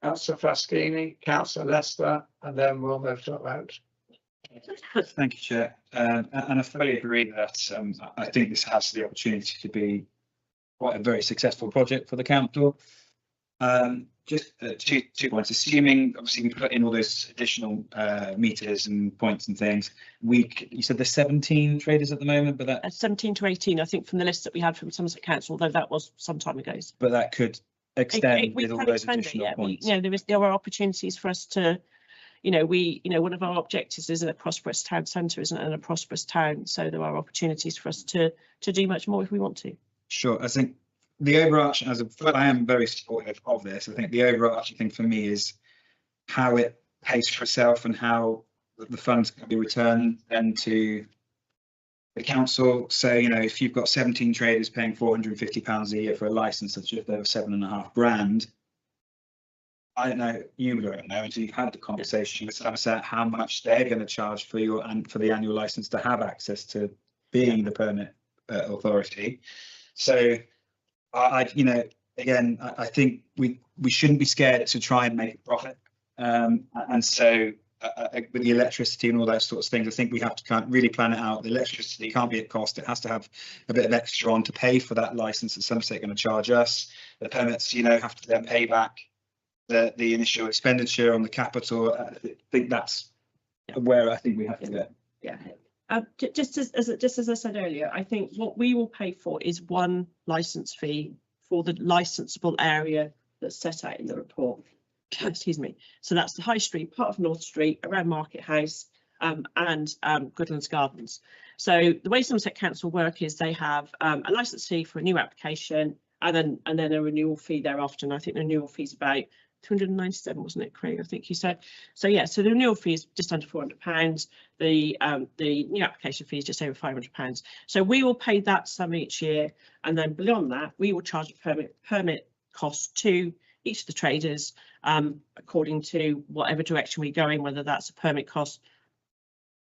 Councillor Faschini, Councillor Lester, and then we'll move to a vote. Thank you, Chair. And I fully agree that I think this has the opportunity to be quite a very successful project for the council. Just two points. Assuming obviously we put in all those additional meters and points and things, you said there's 17 traders at the moment, but that 17 to 18, I think, from the list that we had from Somerset Council, although that was some time ago. But that could extend with all those additional points. There are opportunities for us to. One of our objectives is a prosperous town centre, isn't it, and a prosperous town. So there are opportunities for us to do much more if we want to. Sure. I think the overarching, I am very supportive of this. I think the overarching thing for me is how it pays for itself and how the funds can be returned then to the council. So, if you've got 17 traders paying £450 a year for a licence that's just over £7.5 grand, I don't know, you don't know until you've had the conversation with Somerset how much they're going to charge for the annual licence to have access to being the permit authority. So again, I think we shouldn't be scared to try and make a profit. And so with the electricity and all those sorts of things, I think we have to really plan it out. The electricity can't be at cost. It has to have a bit of extra on to pay for that license that some state are going to charge us. The permits, have to then pay back the initial expenditure on the capital. I think that's where I think we have to go. Yeah. Just as I said earlier, I think what we will pay for is one license fee for the licensable area that's set out in the report. Excuse me. So that's the High Street, part of North Street, around Market House, and Goodlands Gardens. So the way Somerset Council work is they have a license fee for a new application, and then a renewal fee thereafter. And I think the renewal fee is about 297, wasn't it, Craig? I think you said. So yeah, so the renewal fee is just under £400. The new application fee is just over £500. So we will pay that sum each year, and then beyond that, we will charge a permit cost to each of the traders according to whatever direction we go in, whether that's a permit cost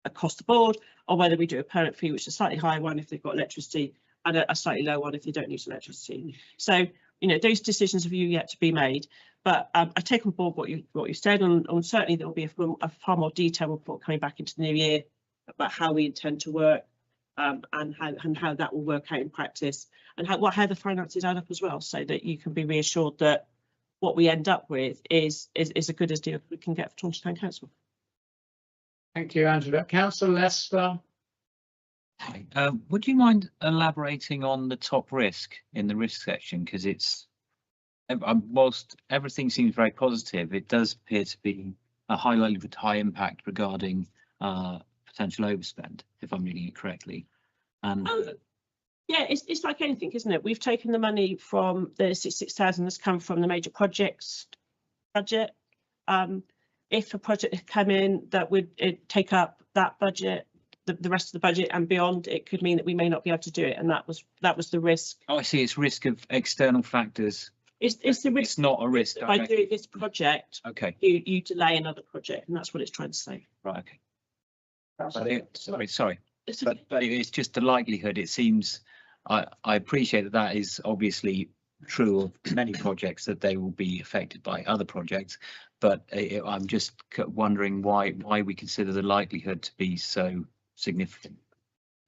across the board, or whether we do a permit fee, which is a slightly higher one if they've got electricity, and a slightly lower one if they don't use electricity. So those decisions have yet to be made. But I take on board what you said, and certainly there will be a far more detailed report coming back into the new year about how we intend to work, and how that will work out in practice, and how the finances add up as well, so that you can be reassured that what we end up with is as good as deal we can get for Taunton Town Council. Thank you, Angela. Councillor Lester. Would you mind elaborating on the top risk in the risk section? Because it's, whilst everything seems very positive, it does appear to be a high likelihood, high impact regarding potential overspend, if I'm reading it correctly. And yeah, it's like anything, isn't it? We've taken the money from the 66,000 that's come from the major projects budget. If a project had come in that would take up that budget, the rest of the budget and beyond, it could mean that we may not be able to do it, and that was the risk. Oh, I see. It's risk of external factors. It's the risk. It's not a risk. By doing this project, okay, you delay another project, and that's what it's trying to say. Right. Okay. Sorry. But it's just the likelihood. It seems. I appreciate that is obviously true of many projects, that they will be affected by other projects, but I'm just wondering why we consider the likelihood to be so significant.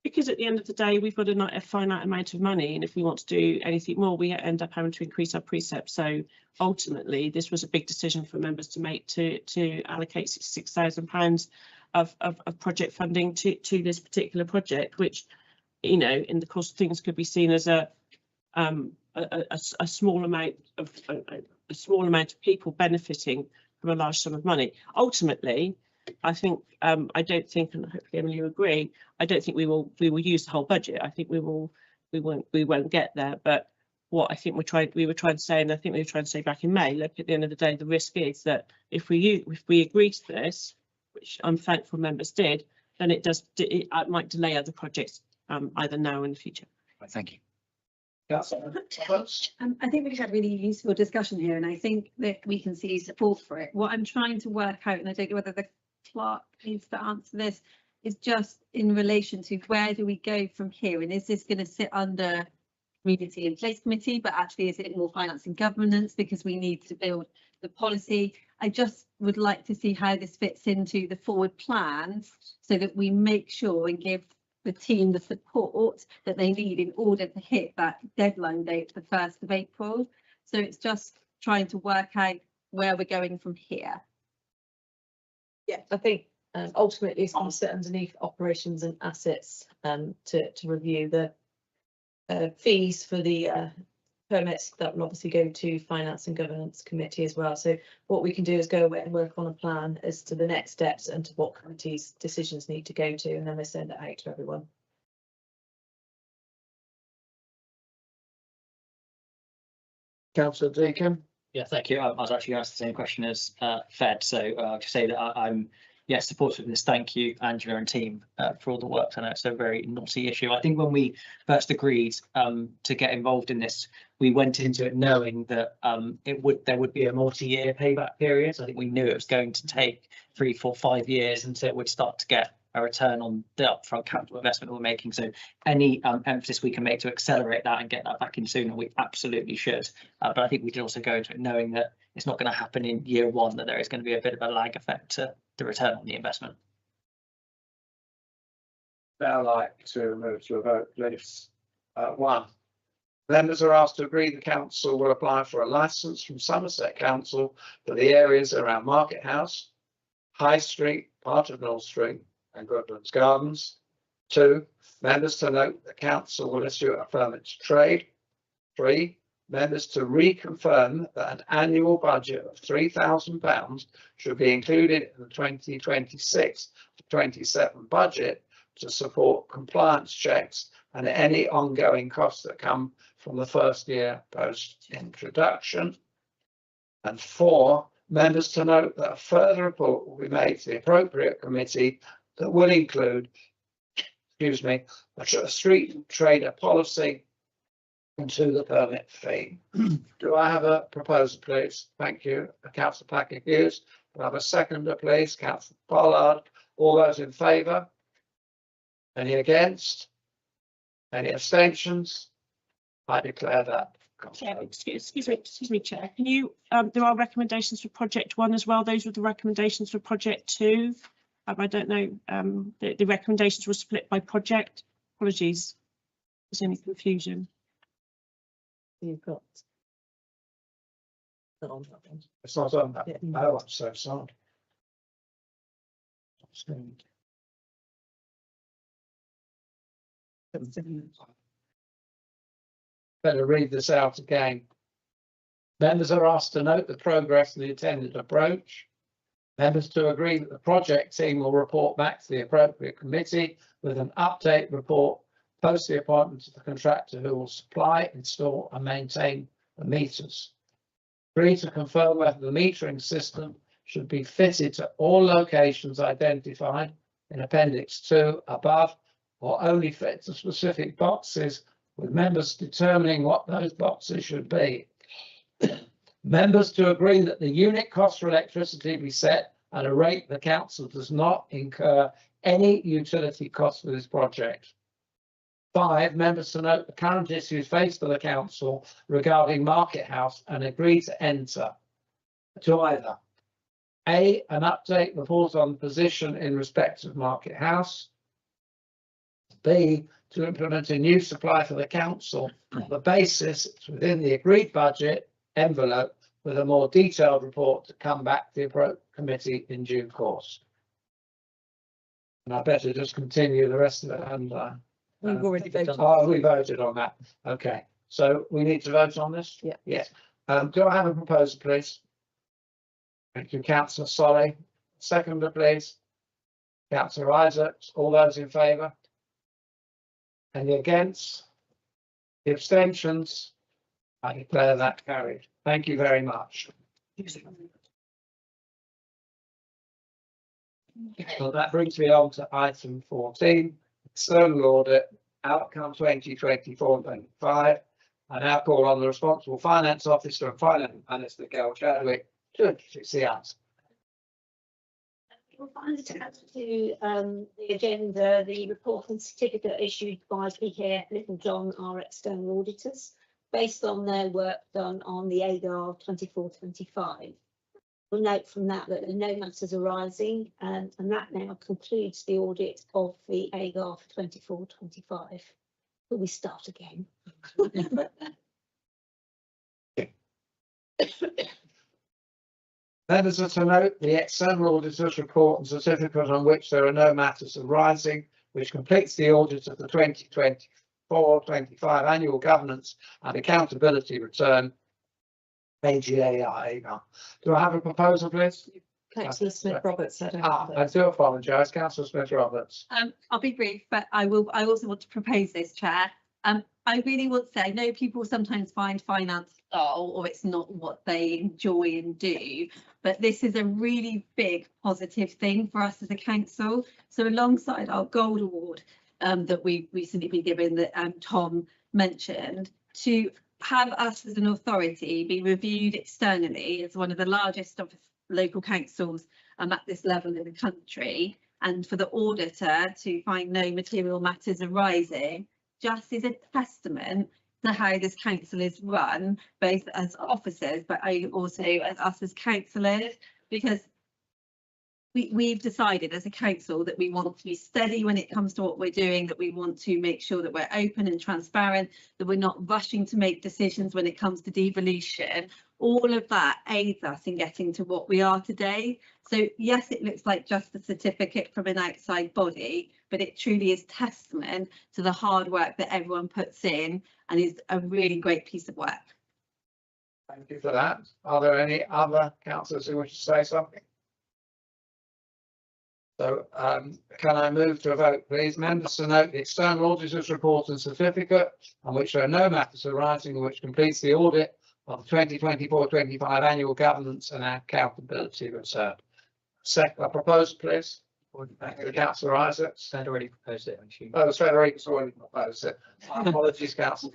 Because at the end of the day, we've got a finite amount of money, and if we want to do anything more, we end up having to increase our precept. So ultimately, this was a big decision for members to make, to allocate £66,000 of project funding to this particular project, which, in the course of things, could be seen as a small amount of people benefiting from a large sum of money. Ultimately, I think I don't think, and hopefully Emily will agree, I don't think we will use the whole budget. I think we won't get there. But what I think we were trying to say, and I think we were trying to say back in May, look, at the end of the day, the risk is that if we agree to this, which I'm thankful members did, then it might delay other projects either now or in the future. Right, thank you. I think we've had a really useful discussion here, and I think that we can see support for it. What I'm trying to work out, and I don't know whether the clerk needs to answer this, is just in relation to where do we go from here, and is this going to sit under Community and Place Committee, but actually is it more finance and governance because we need to build the policy? I just would like to see how this fits into the forward plans so that we make sure and give the team the support that they need in order to hit that deadline date, the 1st of April. So it's just trying to work out where we're going from here. Yeah, I think ultimately it's going to sit underneath operations and assets to review the fees for the permits. That will obviously go to Finance and Governance Committee as well. So what we can do is go away and work on a plan as to the next steps and to what committees decisions need to go to, and then we send it out to everyone. Councillor Deacon. Yeah, thank you. I was actually asked the same question as Fed, so to say that I'm supportive of this. Thank you, Angela and team, for all the work. I know it's a very knotty issue. I think when we first agreed to get involved in this, we went into it knowing that there would be a multi-year payback period. I think we knew it was going to take 3, 4, 5 years until it would start to get a return on the upfront capital investment we're making. So any emphasis we can make to accelerate that and get that back in sooner, we absolutely should. But I think we can also go into it knowing that it's not going to happen in year one, that there is going to be a bit of a lag effect to the return on the investment. Now I'd like to move to a vote, please. 1. Members are asked to agree the council will apply for a licence from Somerset Council for the areas around Market House, High Street, part of North Street and Goodlands Gardens. 2. Members to note the council will issue a permit to trade. 3. Members to reconfirm that an annual budget of £3,000 should be included in the 2026-27 budget to support compliance checks and any ongoing costs that come from the first year post-introduction. And 4, members to note that a further report will be made to the appropriate committee that will include, a street trader policy into the permit fee. Do I have a proposal, please? Thank you. Councillor Packer Hughes. Do I have a seconder, please? Councillor Pollard. All those in favour? Any against? Any abstentions? I declare that. Chair, excuse me, Chair. Can you? There are recommendations for Project 1 as well. Those were the recommendations for Project 2. I don't know. The recommendations were split by project. Apologies. There's any confusion. You've got. It's not on that. Yeah. Oh, I'm so sorry. Better read this out again. Members are asked to note the progress of the intended approach. Members to agree that the project team will report back to the appropriate committee with an update report post the appointment of the contractor who will supply, install and maintain the meters. Agree to confirm whether the metering system should be fitted to all locations identified in Appendix 2 above, or only fit to specific boxes, with members determining what those boxes should be. Members to agree that the unit cost for electricity be set at a rate the council does not incur any utility costs for this project. 5, members to note the current issues faced by the council regarding Market House and agree to enter to either A, an update report on the position in respect of Market House, B, to implement a new supply for the council on the basis it's within the agreed budget envelope, with a more detailed report to come back to the appropriate committee in due course. And I better just continue the rest of it. And We've already voted. Oh, we voted on that. Okay, so we need to vote on this? Yeah. Yes. Do I have a proposal, please? Thank you, Councillor Solly. Seconder, please. Councillor Isaacs. All those in favour? Any against? The abstentions? I declare that carried. Thank you very much. Well, that brings me on to item 14, external audit, outcome 2024-25. I now call on the responsible finance officer and finance minister, Gail Chadwick, to introduce the answer. You'll find attached to the agenda the report and certificate issued by PK Littlejohn, our external auditors, based on their work done on the AGAR 24-25. We'll note from that that there are no matters arising, and that now concludes the audit of the AGAR for 24-25. Will we start again? Members are to note the external auditor's report and certificate on which there are no matters arising, which completes the audit of the 2024-25 annual governance and accountability return. AGAR. Do I have a proposal, please? Councillor Smith-Roberts said. I do apologise, Councillor Smith-Roberts. I'll be brief, but I also want to propose this, Chair. I really want to say, I know people sometimes find finance dull or it's not what they enjoy and do, but this is a really big positive thing for us as a council. So alongside our gold award that we've recently been given, that Tom mentioned, to have us as an authority be reviewed externally as one of the largest of local councils at this level in the country, and for the auditor to find no material matters arising just is a testament to how this council is run, both as officers, but also as us as councillors, because we've decided as a council that we want to be steady when it comes to what we're doing, that we want to make sure that we're open and transparent, that we're not rushing to make decisions when it comes to devolution. All of that aids us in getting to what we are today. So yes, it looks like just a certificate from an outside body, but it truly is testament to the hard work that everyone puts in and is a really great piece of work. Thank you for that. Are there any other councillors who wish to say something? So can I move to a vote, please? Members to note the external auditor's report and certificate on which there are no matters arising, which completes the audit of the 2024-25 annual governance and accountability return. Second proposal, please. Thank you, Councillor Isaacs. I'd already proposed it, actually. Oh, Frederick's already proposed it. My apologies, Councillor.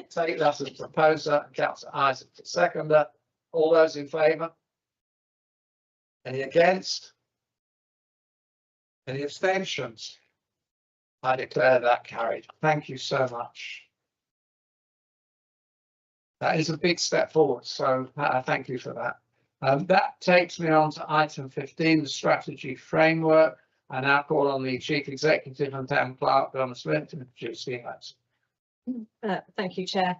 Take that as proposer, Councillor Isaacs as seconder. All those in favour? Any against? Any abstentions? I declare that carried. Thank you so much. That is a big step forward, so thank you for that. That takes me on to item 15, the strategy framework. I now call on the Chief Executive and Town Clerk, Donna Smith, to introduce the items. Thank you, Chair.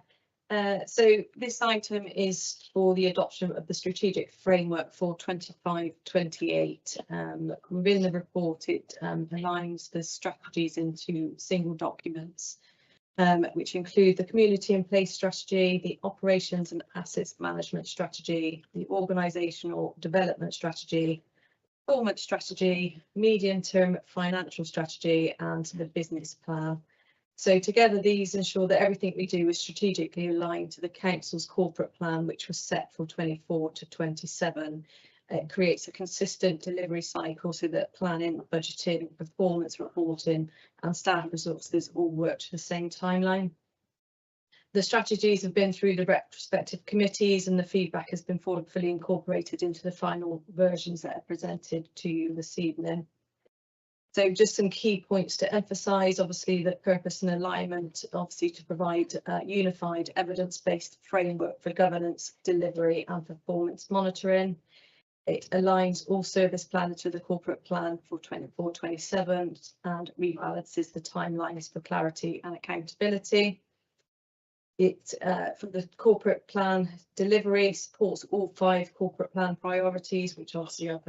So this item is for the adoption of the strategic framework for 25-28. Within the report, it aligns the strategies into single documents, which include the community and place strategy, the operations and assets management strategy, the organisational development strategy, performance strategy, medium-term financial strategy, and the business plan. So together these ensure that everything we do is strategically aligned to the council's corporate plan, which was set for 24-27. It creates a consistent delivery cycle so that planning, budgeting, performance reporting and staff resources all work to the same timeline. The strategies have been through the respective committees and the feedback has been fully incorporated into the final versions that are presented to you this evening. So just some key points to emphasise, obviously the purpose and alignment, obviously to provide unified evidence-based framework for governance, delivery and performance monitoring. It aligns all service plans to the corporate plan for 24-27 and rebalances the timelines for clarity and accountability. It, for the corporate plan delivery, supports all 5 corporate plan priorities, which obviously are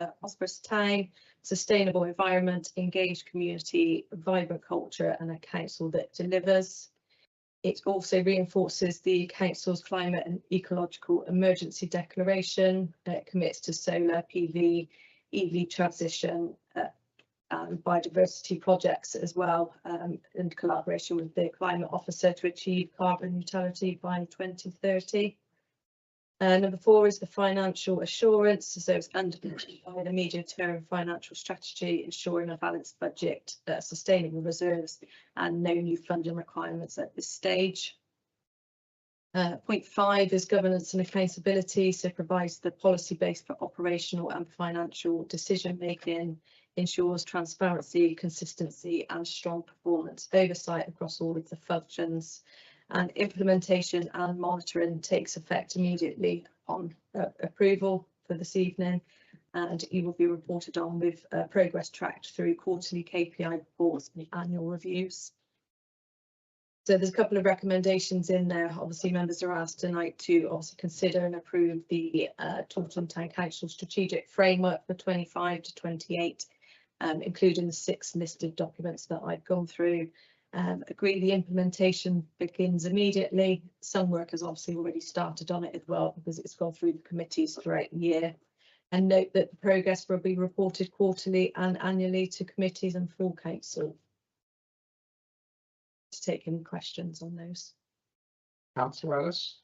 a prosperous town, sustainable environment, engaged community, vibrant culture and a council that delivers. It also reinforces the council's climate and ecological emergency declaration. It commits to solar, PV, EV transition and biodiversity projects as well, in collaboration with the climate officer to achieve carbon neutrality by 2030. Number 4 is the financial assurance, so it's underpinned by the medium-term financial strategy, ensuring a balanced budget, sustainable reserves and no new funding requirements at this stage. Point 5 is governance and accountability, so provides the policy base for operational and financial decision making, ensures transparency, consistency and strong performance oversight across all of the functions. And implementation and monitoring takes effect immediately on approval for this evening, and you will be reported on with progress tracked through quarterly KPI reports and annual reviews. So there's a couple of recommendations in there. Obviously members are asked tonight to also consider and approve the Taunton Town Council strategic framework for 25-28, including the 6 listed documents that I've gone through. Agree the implementation begins immediately. Some work has obviously already started on it as well because it's gone through the committees throughout the year. And note that the progress will be reported quarterly and annually to committees and full council. To take any questions on those. Councillor Ellis.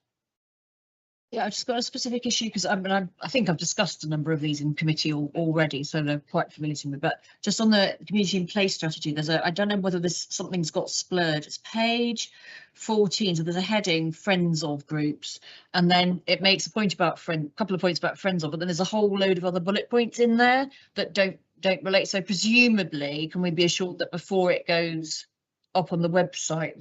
Yeah, I've just got a specific issue because I think I've discussed a number of these in committee already, so they're quite familiar to me. But just on the community in place strategy, there's I don't know whether this something's got splurred. It's page 14, so there's a heading friends of groups, and then it makes a point about couple of points about friends of, but then there's a whole load of other bullet points in there that don't don't relate. So presumably, can we be assured that before it goes up on the website,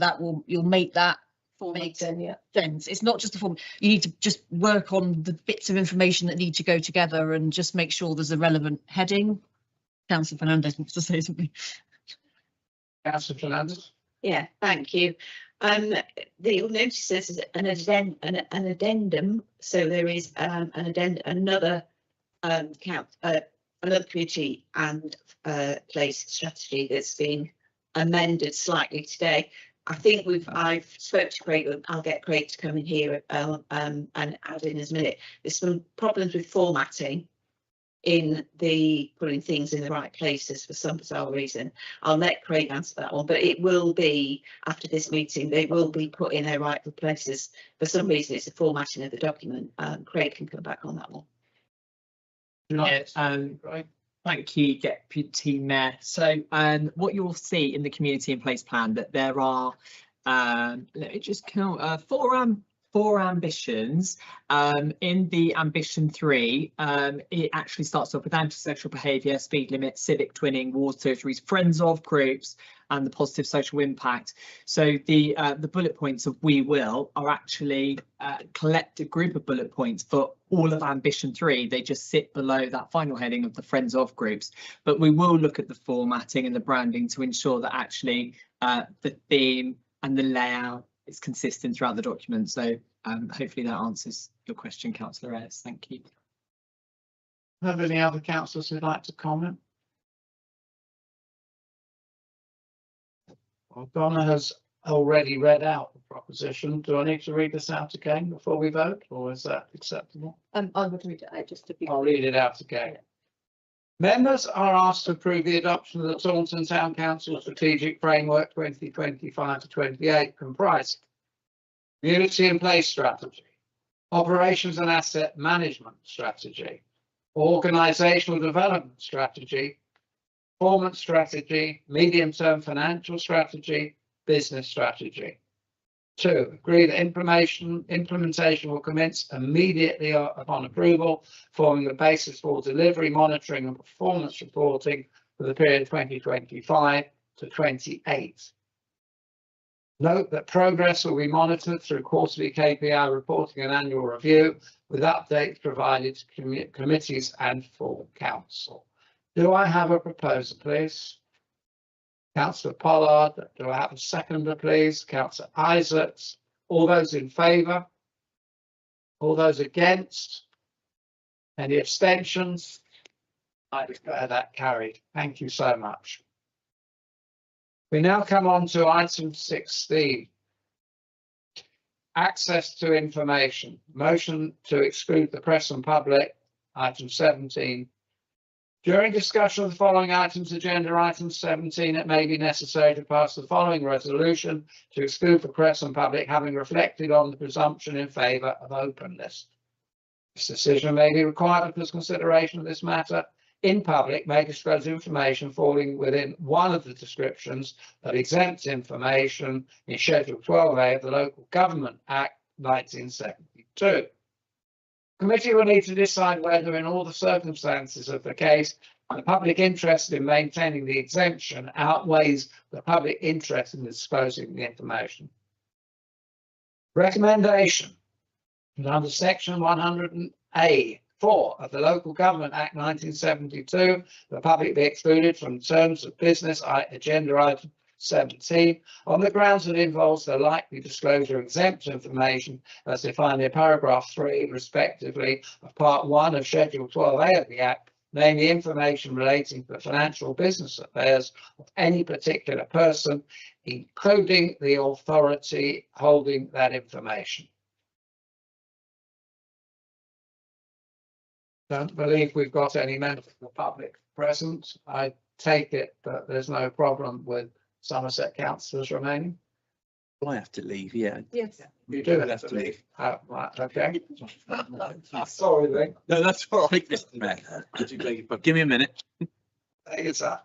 you'll make that make sense? It's not just a form. You need to just work on the bits of information that need to go together and just make sure there's a relevant heading. Councillor Fernandez wants to say something. Councillor Fernandez. Yeah, thank you. You'll notice there's an addendum, so there is an addendum, another another community and place strategy that's been amended slightly today. I think I've spoke to Craig, I'll get Craig to come in here and add in his minute. There's some problems with formatting in the putting things in the right places for some bizarre reason. I'll let Craig answer that one, but it will be after this meeting, they will be put in their rightful places. For some reason, it's the formatting of the document. Craig can come back on that one. Yes, right. Thank you, Deputy Mayor. So what you'll see in the community and place plan that there are, let me just count, four ambitions. In the ambition 3, it actually starts off with antisocial behaviour, speed limit, civic twinning, ward surgeries, friends of groups, and the positive social impact. So the bullet points of we will are actually a collective group of bullet points for all of ambition 3. They just sit below that final heading of the friends of groups. But we will look at the formatting and the branding to ensure that actually the theme and the layout is consistent throughout the document. So hopefully that answers your question, Councillor Ayres. Thank you. Have any other councillors who'd like to comment? Well, Donna has already read out the proposition. Do I need to read this out again before we vote, or is that acceptable? I would read it out just to be. I'll read it out again. Members are asked to approve the adoption of the Taunton Town Council Strategic Framework 2025 to 28, comprising community and place strategy, operations and asset management strategy, organisational development strategy, performance strategy, medium-term financial strategy, business strategy. 2, agree that implementation will commence immediately upon approval, forming the basis for delivery, monitoring and performance reporting for the period 2025 to 28. Note that progress will be monitored through quarterly KPI reporting and annual review, with updates provided to committees and full council. Do I have a proposer, please? Councillor Pollard. Do I have a seconder, please? Councillor Isaacs. All those in favour? All those against? Any abstentions? I declare that carried. Thank you so much. We now come on to item 16. Access to information. Motion to exclude the press and public. Item 17. During discussion of the following items, agenda item 17, it may be necessary to pass the following resolution to exclude the press and public, having reflected on the presumption in favour of openness. This decision may be required because consideration of this matter in public may disclose information falling within one of the descriptions of exempt information in Schedule 12A of the Local Government Act 1972. Committee will need to decide whether, in all the circumstances of the case, the public interest in maintaining the exemption outweighs the public interest in disclosing the information. Recommendation under Section 100A(4) of the Local Government Act 1972, the public be excluded from terms of business agenda item 17 on the grounds that it involves the likely disclosure of exempt information as defined in paragraph 3 respectively of part 1 of Schedule 12A of the Act, namely information relating to the financial business affairs of any particular person, including the authority holding that information. Don't believe we've got any members of the public present. I take it that there's no problem with Somerset councillors remaining. I have to leave, yeah. Yes. You do have to leave. Right, okay. Sorry then. No, that's all right, Mr. Mayor. But give me a minute. Take it, sir.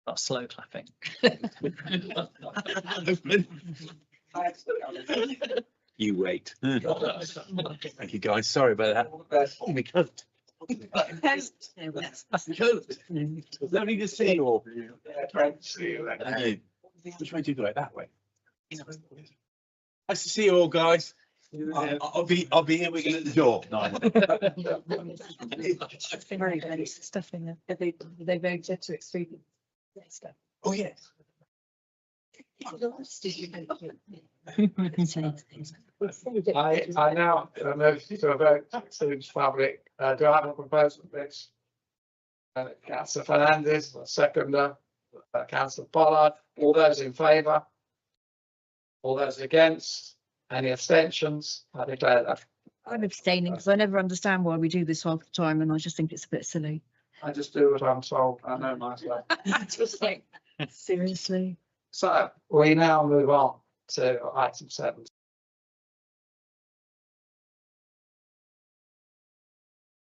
Not slow clapping. You wait. Thank you, guys. Sorry about that. Oh, my God. Don't need to see you all. Hey, which way do you go? That way. Nice to see you all, guys. I'll be here waiting at the door. Stuff in there. They voted to exclude stuff. Oh, yes. I now move to a vote to public. Do I have a proposal, please? Councillor Fernandez, seconder, Councillor Pollard. All those in favour? All those against? Any abstentions? I declare that. I'm abstaining because I never understand why we do this half the time, and I just think it's a bit silly. I just do what I'm told. I know myself. Just like, seriously. So we now move on to item 7.